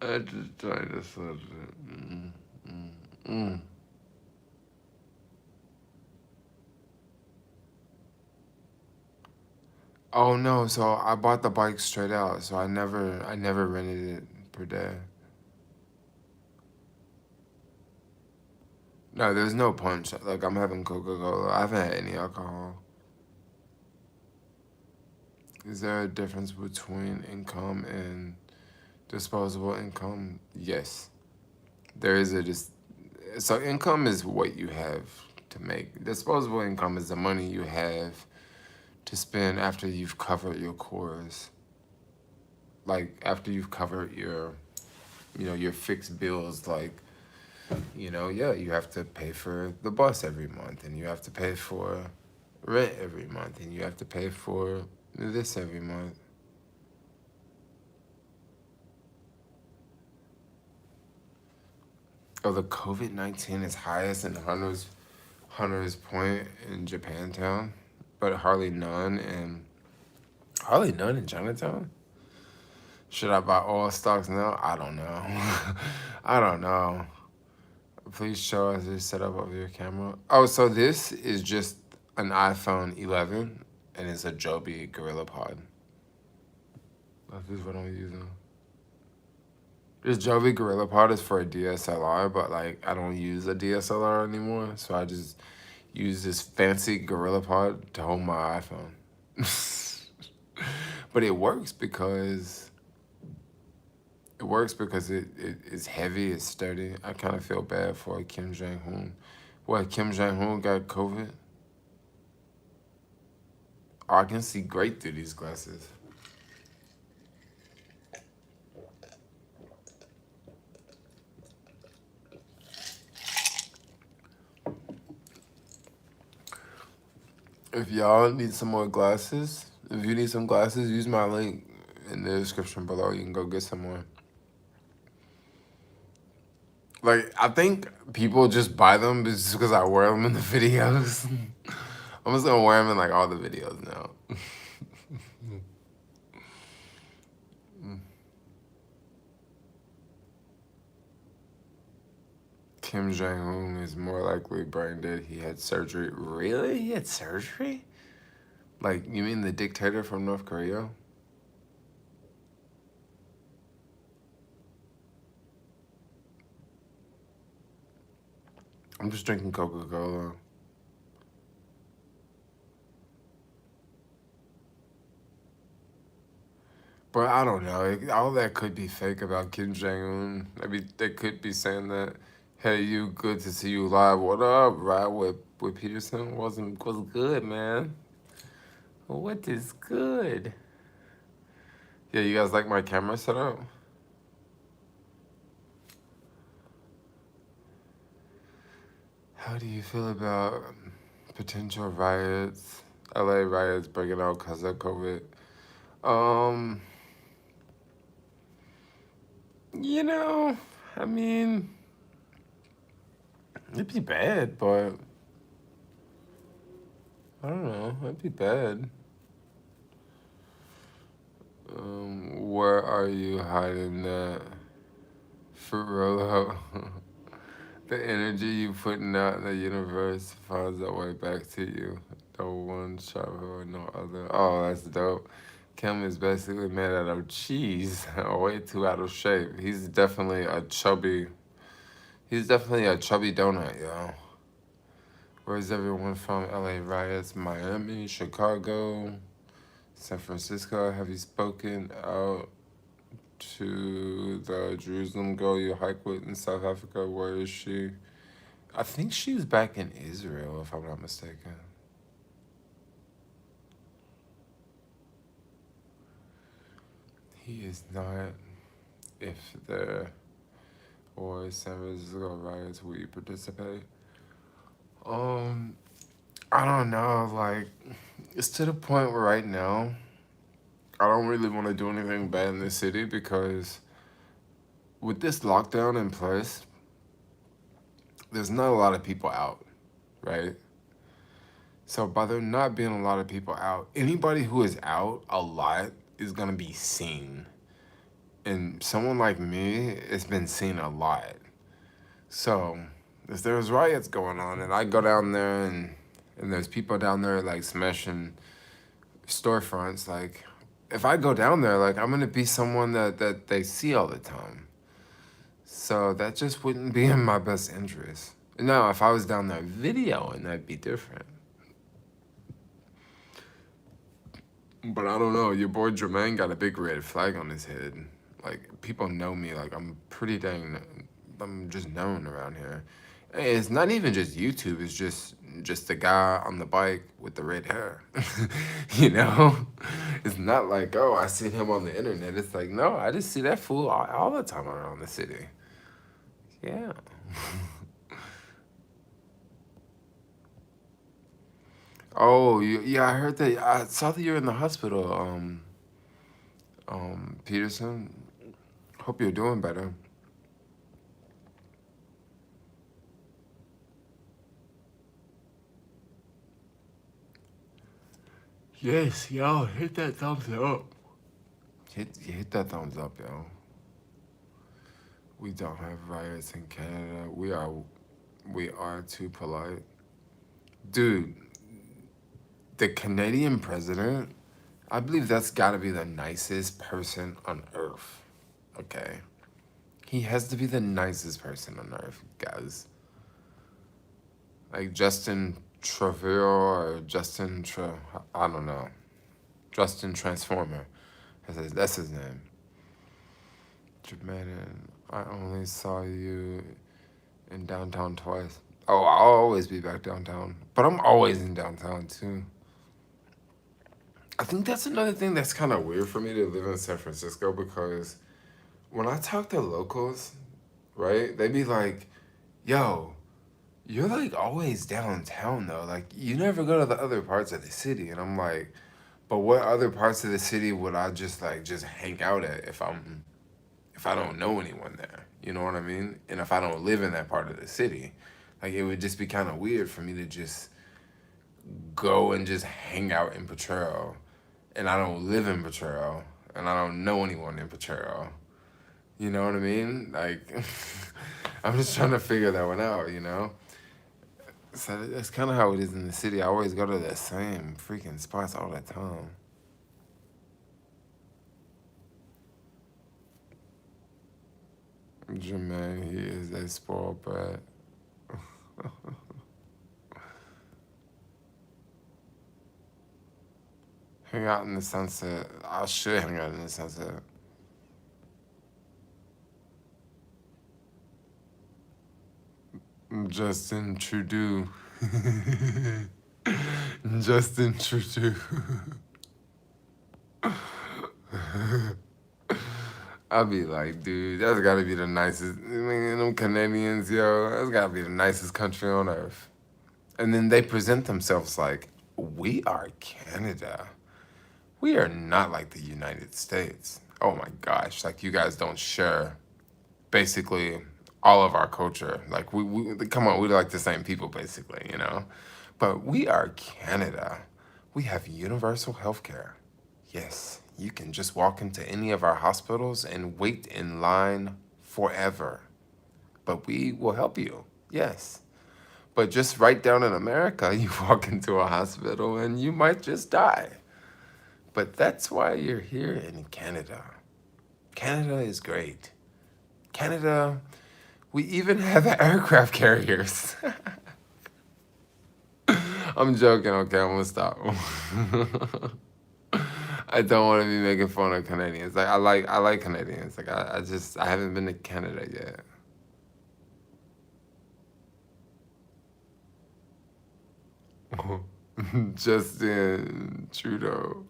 I just tried the subject. Oh no! So I bought the bike straight out. So I never rented it per day. No, there's no punch. Like, I'm having Coca-Cola. I haven't had any alcohol. Is there a difference between income and disposable income? Yes. There is so income is what you have to make. Disposable income is the money you have to spend after you've covered your chores. Like, after you've covered your fixed bills, like, yeah, you have to pay for the bus every month, and you have to pay for rent every month, and you have to pay for this every month. Oh, the COVID-19 is highest in Hunter's Point in Japantown, but hardly none in Chinatown. Should I buy all stocks now? I don't know. I don't know. Please show us the setup of your camera. Oh, so this is just an iPhone 11, and it's a Joby Gorilla Pod. That's just what I'm using. This Joby Gorilla Pod is for a DSLR, but, like, I don't use a DSLR anymore, so I just use this fancy Gorilla Pod to hold my iPhone. But it works because it is heavy, it's sturdy. I kind of feel bad for Kim Jong-un. What, Kim Jong-un got COVID? Oh, I can see great through these glasses. If y'all need some more glasses, if you need some glasses, use my link in the description below. You can go get some more. Like, I think people just buy them just because I wear them in the videos. I'm just gonna wear them in like all the videos now. Kim Jong-un is more likely brain dead. He had surgery. Really? He had surgery? Like, you mean the dictator from North Korea? I'm just drinking Coca-Cola. But I don't know. All that could be fake about Kim Jong-un. Maybe they could be saying that, hey, you, good to see you live. What up? Right with Peterson? Was good, man. What is good? Yeah, you guys like my camera setup? How do you feel about potential riots? LA riots breaking out because of COVID. Um, you know, I mean, it'd be bad, but I don't know. It'd be bad. Where are you hiding that fruit roll out? The energy you putting out in the universe finds a way back to you. No one travel or no other. Oh, that's dope. Kim is basically made out of cheese. Way too out of shape. He's definitely a chubby donut, yo. Where's everyone from? LA riots, Miami, Chicago, San Francisco. Have you spoken out to the Jerusalem girl you hike with in South Africa? Where is she? I think she's back in Israel, if I'm not mistaken. He is not. If there or San Francisco riots, will you participate? Um, I don't know. Like, it's to the point where right now, I don't really want to do anything bad in the city because with this lockdown in place, there's not a lot of people out, right? So by there not being a lot of people out, anybody who is out a lot is gonna be seen. And someone like me, it's been seen a lot. So if there's riots going on and I go down there and there's people down there like smashing storefronts, like if I go down there, like I'm gonna be someone that they see all the time. So that just wouldn't be in my best interest. Now, if I was down there videoing, that'd be different. But I don't know. Your boy Jermaine got a big red flag on his head. Like people know me. Like I'm just known around here. Hey, it's not even just YouTube. It's just the guy on the bike with the red hair. You know, it's not like, oh, I see him on the internet. It's like, no, I just see that fool all the time around the city. Yeah. Oh, yeah, I heard that. I saw that you're in the hospital, Peterson. Hope you're doing better. Yes, yo, hit that thumbs up. Hit that thumbs up, yo. We don't have riots in Canada. We are too polite. Dude, the Canadian president, I believe that's gotta be the nicest person on earth. Okay. He has to be the nicest person on earth, guys. Like Justin Trudeau or I don't know. Justin Transformer. That's his name. Jermaine, I only saw you in downtown twice. Oh, I'll always be back downtown. But I'm always in downtown too. I think that's another thing that's kind of weird for me to live in San Francisco because when I talk to locals, right, they be like, yo, you're like always downtown though. Like you never go to the other parts of the city. And I'm like, but what other parts of the city would I just hang out at if I don't know anyone there. You know what I mean? And if I don't live in that part of the city, like it would just be kind of weird for me to just go and just hang out in Potrero, and I don't live in Potrero, and I don't know anyone in Potrero. You know what I mean? Like, I'm just trying to figure that one out, you know? So that's kind of how it is in the city. I always go to the same freaking spots all the time. Jermaine, he is a spoiled brat. Hang out in the sunset. I should hang out in the sunset. Justin Trudeau. Justin Trudeau. I'll be like, dude, that's gotta be the nicest. I mean, them Canadians, yo, that's gotta be the nicest country on earth. And then they present themselves like, we are Canada. We are not like the United States. Oh my gosh, like you guys don't share basically all of our culture. Like we come on, we're like the same people basically, you know? But we are Canada. We have universal health care. Yes, you can just walk into any of our hospitals and wait in line forever. But we will help you. Yes. But just right down in America, you walk into a hospital and you might just die. But that's why you're here in Canada. Canada is great. Canada, we even have aircraft carriers. I'm joking, okay, I'm gonna stop. I don't want to be making fun of Canadians. Like I like Canadians. Like I haven't been to Canada yet. Justin Trudeau.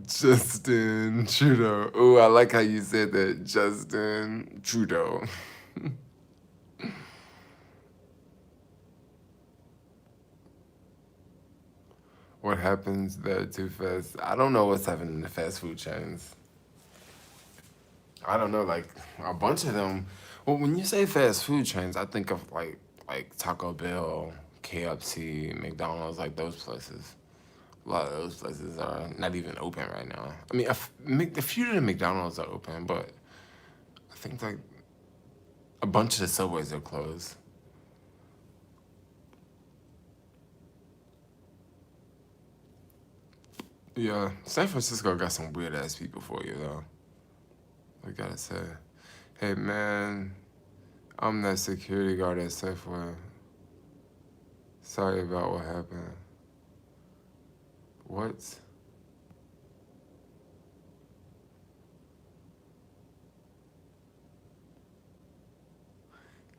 Justin Trudeau. Ooh, I like how you said that. Justin Trudeau. What happens there too fast? I don't know what's happening in the fast food chains. I don't know, like a bunch of them. Well, when you say fast food chains, I think of like Taco Bell, KFC, McDonald's, like those places. A lot of those places are not even open right now. I mean, a few of the McDonald's are open, but I think like a bunch of the Subways are closed. Yeah, San Francisco got some weird ass people for you though. I gotta say, hey man, I'm that security guard at Safeway. Sorry about what happened. What?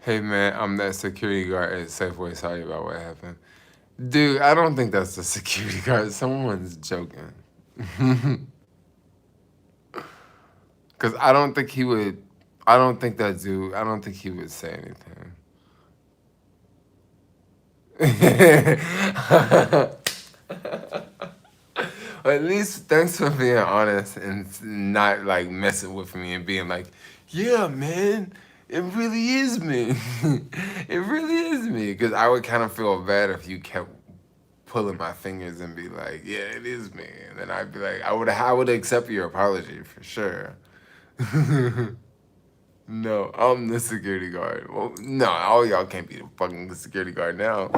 Hey man, I'm that security guard at Safeway. Sorry about what happened. Dude, I don't think that's the security guard. Someone's joking. Cause I don't think he would. I don't think that dude. I don't think he would say anything. At least thanks for being honest and not like messing with me and being like, yeah, man, it really is me. It really is me. Because I would kind of feel bad if you kept pulling my fingers and be like, yeah, it is me. And then I'd be like, I would accept your apology for sure. No, I'm the security guard. Well, no, all y'all can't be the fucking security guard now.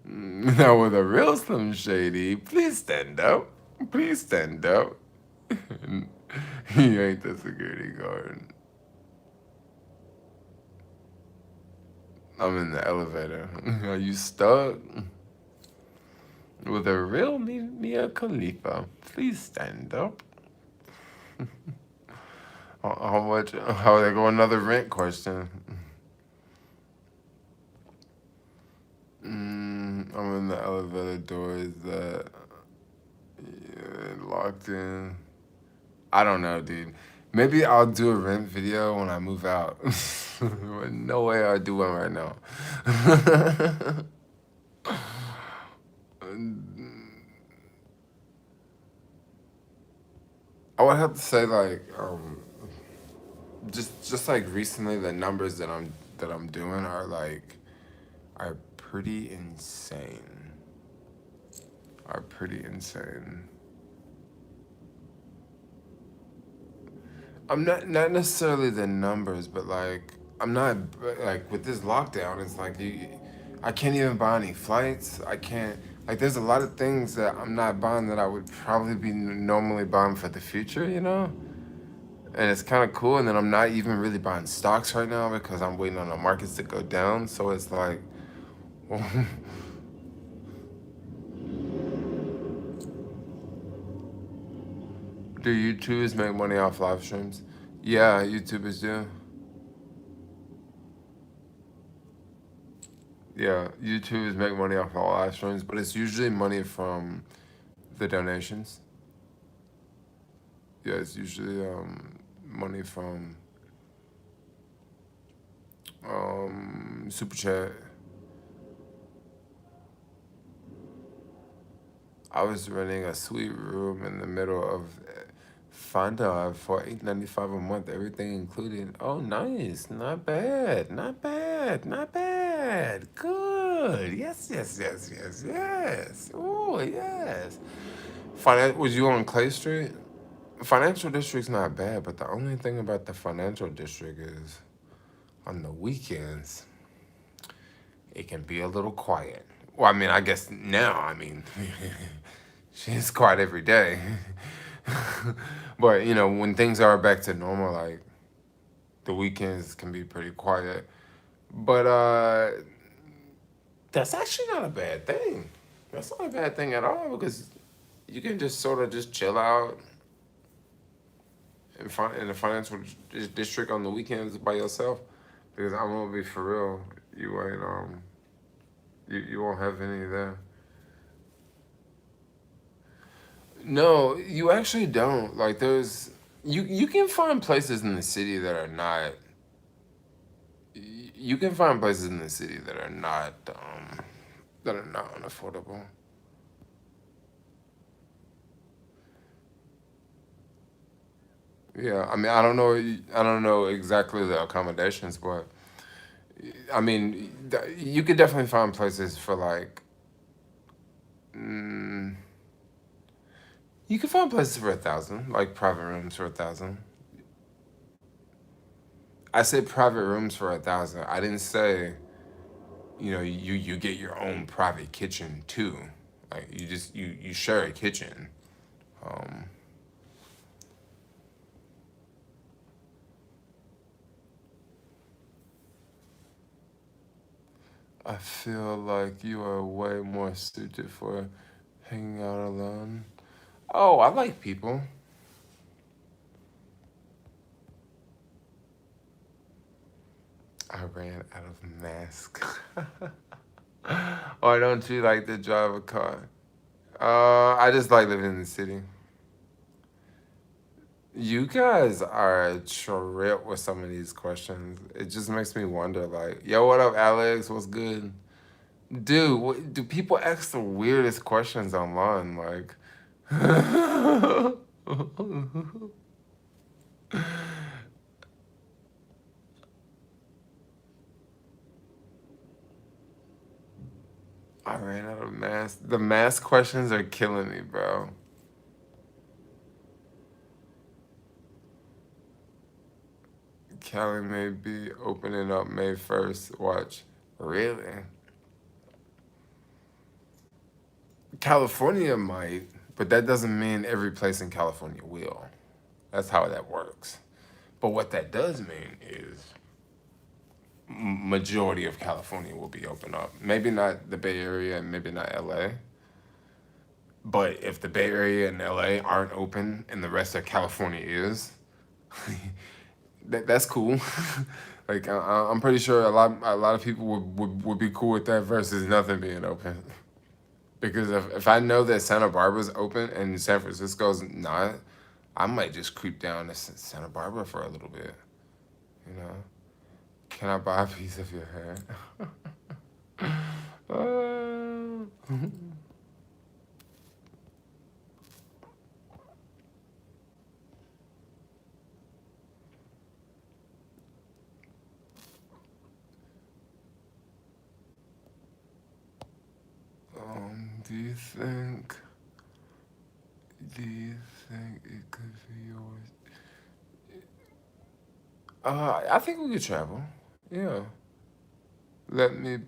Now with a real Slim Shady, please stand up. Please stand up. He ain't the security guard. I'm in the elevator. Are you stuck? With a real Mia Khalifa, please stand up. How much? How they go? Another rent question. I'm in the elevator doors that locked in. I don't know, dude. Maybe I'll do a rent video when I move out. No way I'll do one right now. I would have to say like just like recently the numbers that I'm doing are pretty insane. Are pretty insane. I'm not necessarily the numbers, but like I'm not like with this lockdown. It's like I can't even buy any flights. I can't like. There's a lot of things that I'm not buying that I would probably be normally buying for the future. You know, and it's kind of cool. And then I'm not even really buying stocks right now because I'm waiting on the markets to go down. So it's like, do YouTubers make money off live streams? Yeah, YouTubers do. Yeah, YouTubers make money off all live streams, but it's usually money from the donations. Yeah, it's usually money from super chat. I was renting a suite room in the middle of Fonda for $8.95 a month, everything included. Oh, nice, not bad, not bad, not bad. Good. Yes, yes, yes, yes, yes. Oh, yes. Was you on Clay Street? Financial district's not bad, but the only thing about the financial district is on the weekends, it can be a little quiet. Well, I mean, I guess now, I mean, she's quiet every day. But, you know, when things are back to normal, like the weekends can be pretty quiet. But that's actually not a bad thing. That's not a bad thing at all because you can just sort of just chill out in the financial district on the weekends by yourself. Because I'm gonna be for real, you ain't you won't have any there. No, you actually don't. Like there's you can find places in the city that are not. You can find places in the city that are not unaffordable. Yeah, I mean I don't know exactly the accommodations, but I mean you could definitely find places for like. Mm, you can find places for 1,000, like private rooms for 1,000. I said private rooms for 1,000. I didn't say, you know, you get your own private kitchen too. Like you share a kitchen. Um, I feel like you are way more suited for hanging out alone. Oh, I like people. I ran out of mask. Or don't you like to drive a car? I just like living in the city. You guys are a trip with some of these questions. It just makes me wonder, like, yo, what up, Alex? What's good? Dude, do people ask the weirdest questions online? Like, I ran out of mask. The mask questions are killing me, bro. Cali may be opening up May 1st. Watch. Really? California might, but that doesn't mean every place in California will. That's how that works. But what that does mean is majority of California will be open up. Maybe not the Bay Area and maybe not LA. But if the Bay Area and LA aren't open and the rest of California is, that's cool. Like I'm pretty sure a lot of people would be cool with that versus nothing being open. Because if I know that Santa Barbara's open and San Francisco's not, I might just creep down to Santa Barbara for a little bit. You know, can I buy a piece of your hair? Do you think? Do you think it could be yours? I think we could travel. Yeah. Let me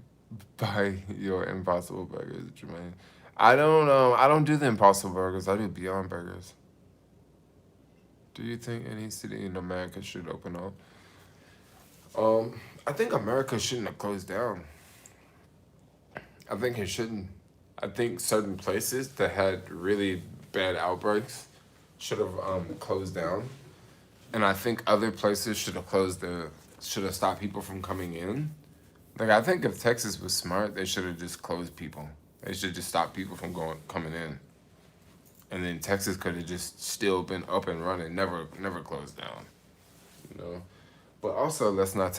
buy your Impossible Burgers, Jermaine. I don't do the Impossible Burgers. I do Beyond Burgers. Do you think any city in America should open up? I think America shouldn't have closed down. I think it shouldn't. I think certain places that had really bad outbreaks should have closed down, and I think other places should have stopped people from coming in. Like I think if Texas was smart, they should have just closed people. They should just stop people from coming in, and then Texas could have just still been up and running, never closed down. You know, but also let's not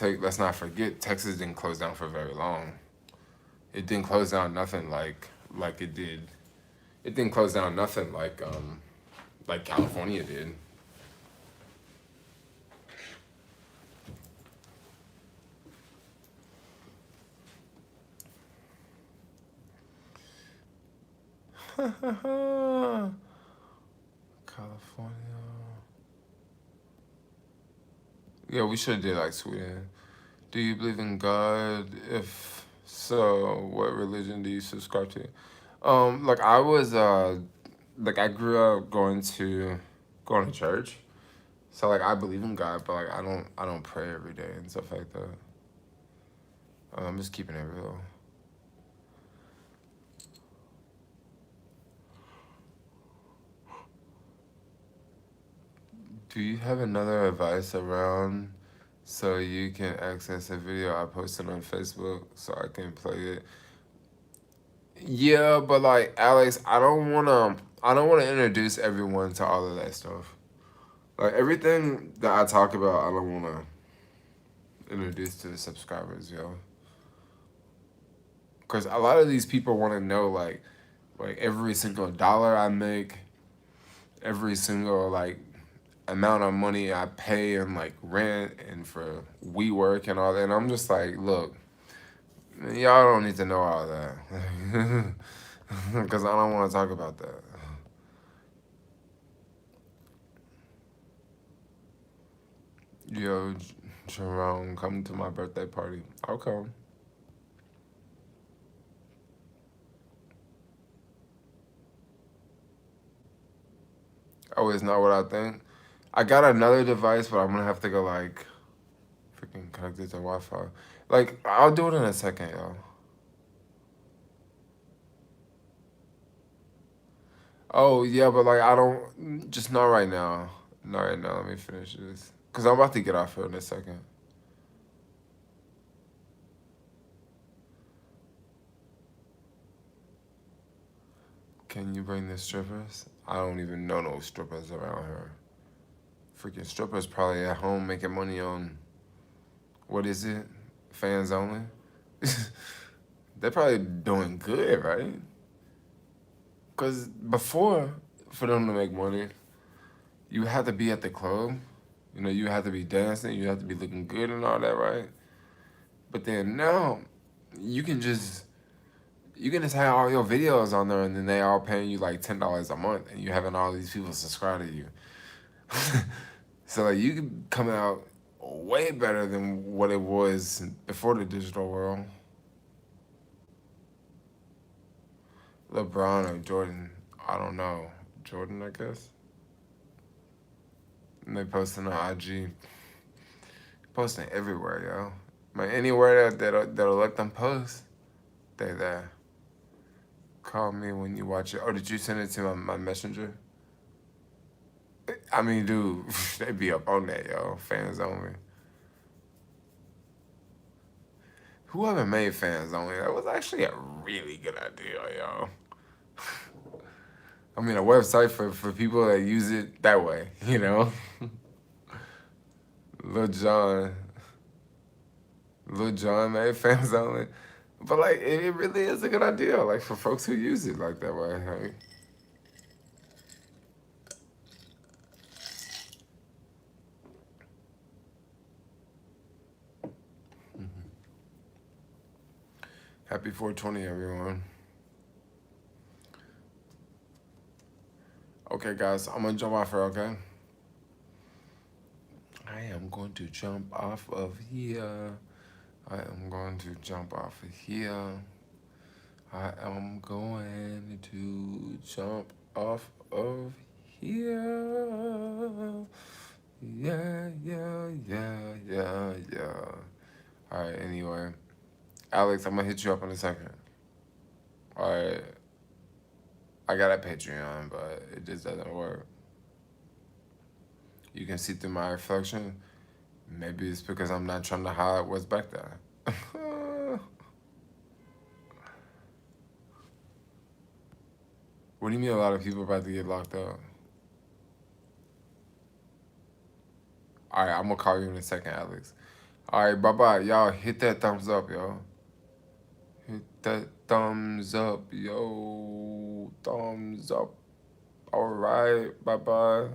forget Texas didn't close down for very long. It didn't close down nothing like it did. It didn't close down nothing like California did. California. Yeah, we should have did like Sweden. Do you believe in God? If so, what religion do you subscribe to? Like I was like I grew up going to church. So like I believe in God, but like I don't pray every day and stuff like that. I'm just keeping it real. Do you have another advice around so you can access a video I posted on Facebook so I can play it? Yeah, but like Alex, I don't wanna introduce everyone to all of that stuff. Like everything that I talk about, I don't wanna introduce to the subscribers, yo. Cause a lot of these people wanna know like every single dollar I make, every single like amount of money I pay and like rent and for WeWork and all that. And I'm just like, look, y'all don't need to know all that. Because I don't want to talk about that. Yo, Jerome, come to my birthday party. I'll come. Oh, it's not what I think. I got another device, but I'm going to have to go like freaking connect it to Wi-Fi. Like, I'll do it in a second, yo. Oh, yeah, but like, I don't, just not right now. Not right now. Let me finish this. Because I'm about to get off here in a second. Can you bring the strippers? I don't even know no strippers around here. Freaking strippers probably at home making money on, what is it? Fans only? They're probably doing good, right? Because before, for them to make money, you had to be at the club. You know, you had to be dancing, you had to be looking good and all that, right? But then now, you can just have all your videos on there and then they all paying you like $10 a month and you having all these people subscribe to you. So like you could come out way better than what it was before the digital world. LeBron or Jordan, I don't know. Jordan, I guess. And they posting on IG, posting everywhere, yo. Man, anywhere that'll let them post, they there. Call me when you watch it. Oh, did you send it to my messenger? I mean, dude, they be up on that, yo. Fans only. Whoever made fans only, that was actually a really good idea, yo. I mean, a website for people that use it that way, you know? Lil John. Lil John made fans only. But, like, it really is a good idea, like, for folks who use it like that way, hey? Happy 420, everyone. Okay, guys, I'm gonna jump off here, okay? I am going to jump off of here. I am going to jump off of here. I am going to jump off of here. Yeah, yeah, yeah, yeah, yeah. All right, anyway. Alex, I'm gonna hit you up in a second. All right. I got a Patreon, but it just doesn't work. You can see through my reflection. Maybe it's because I'm not trying to hide what's back there. What do you mean a lot of people about to get locked up? All right, I'm gonna call you in a second, Alex. All right, bye-bye. Y'all hit that thumbs up, yo. Hit that thumbs up, yo. Thumbs up. All right, bye-bye.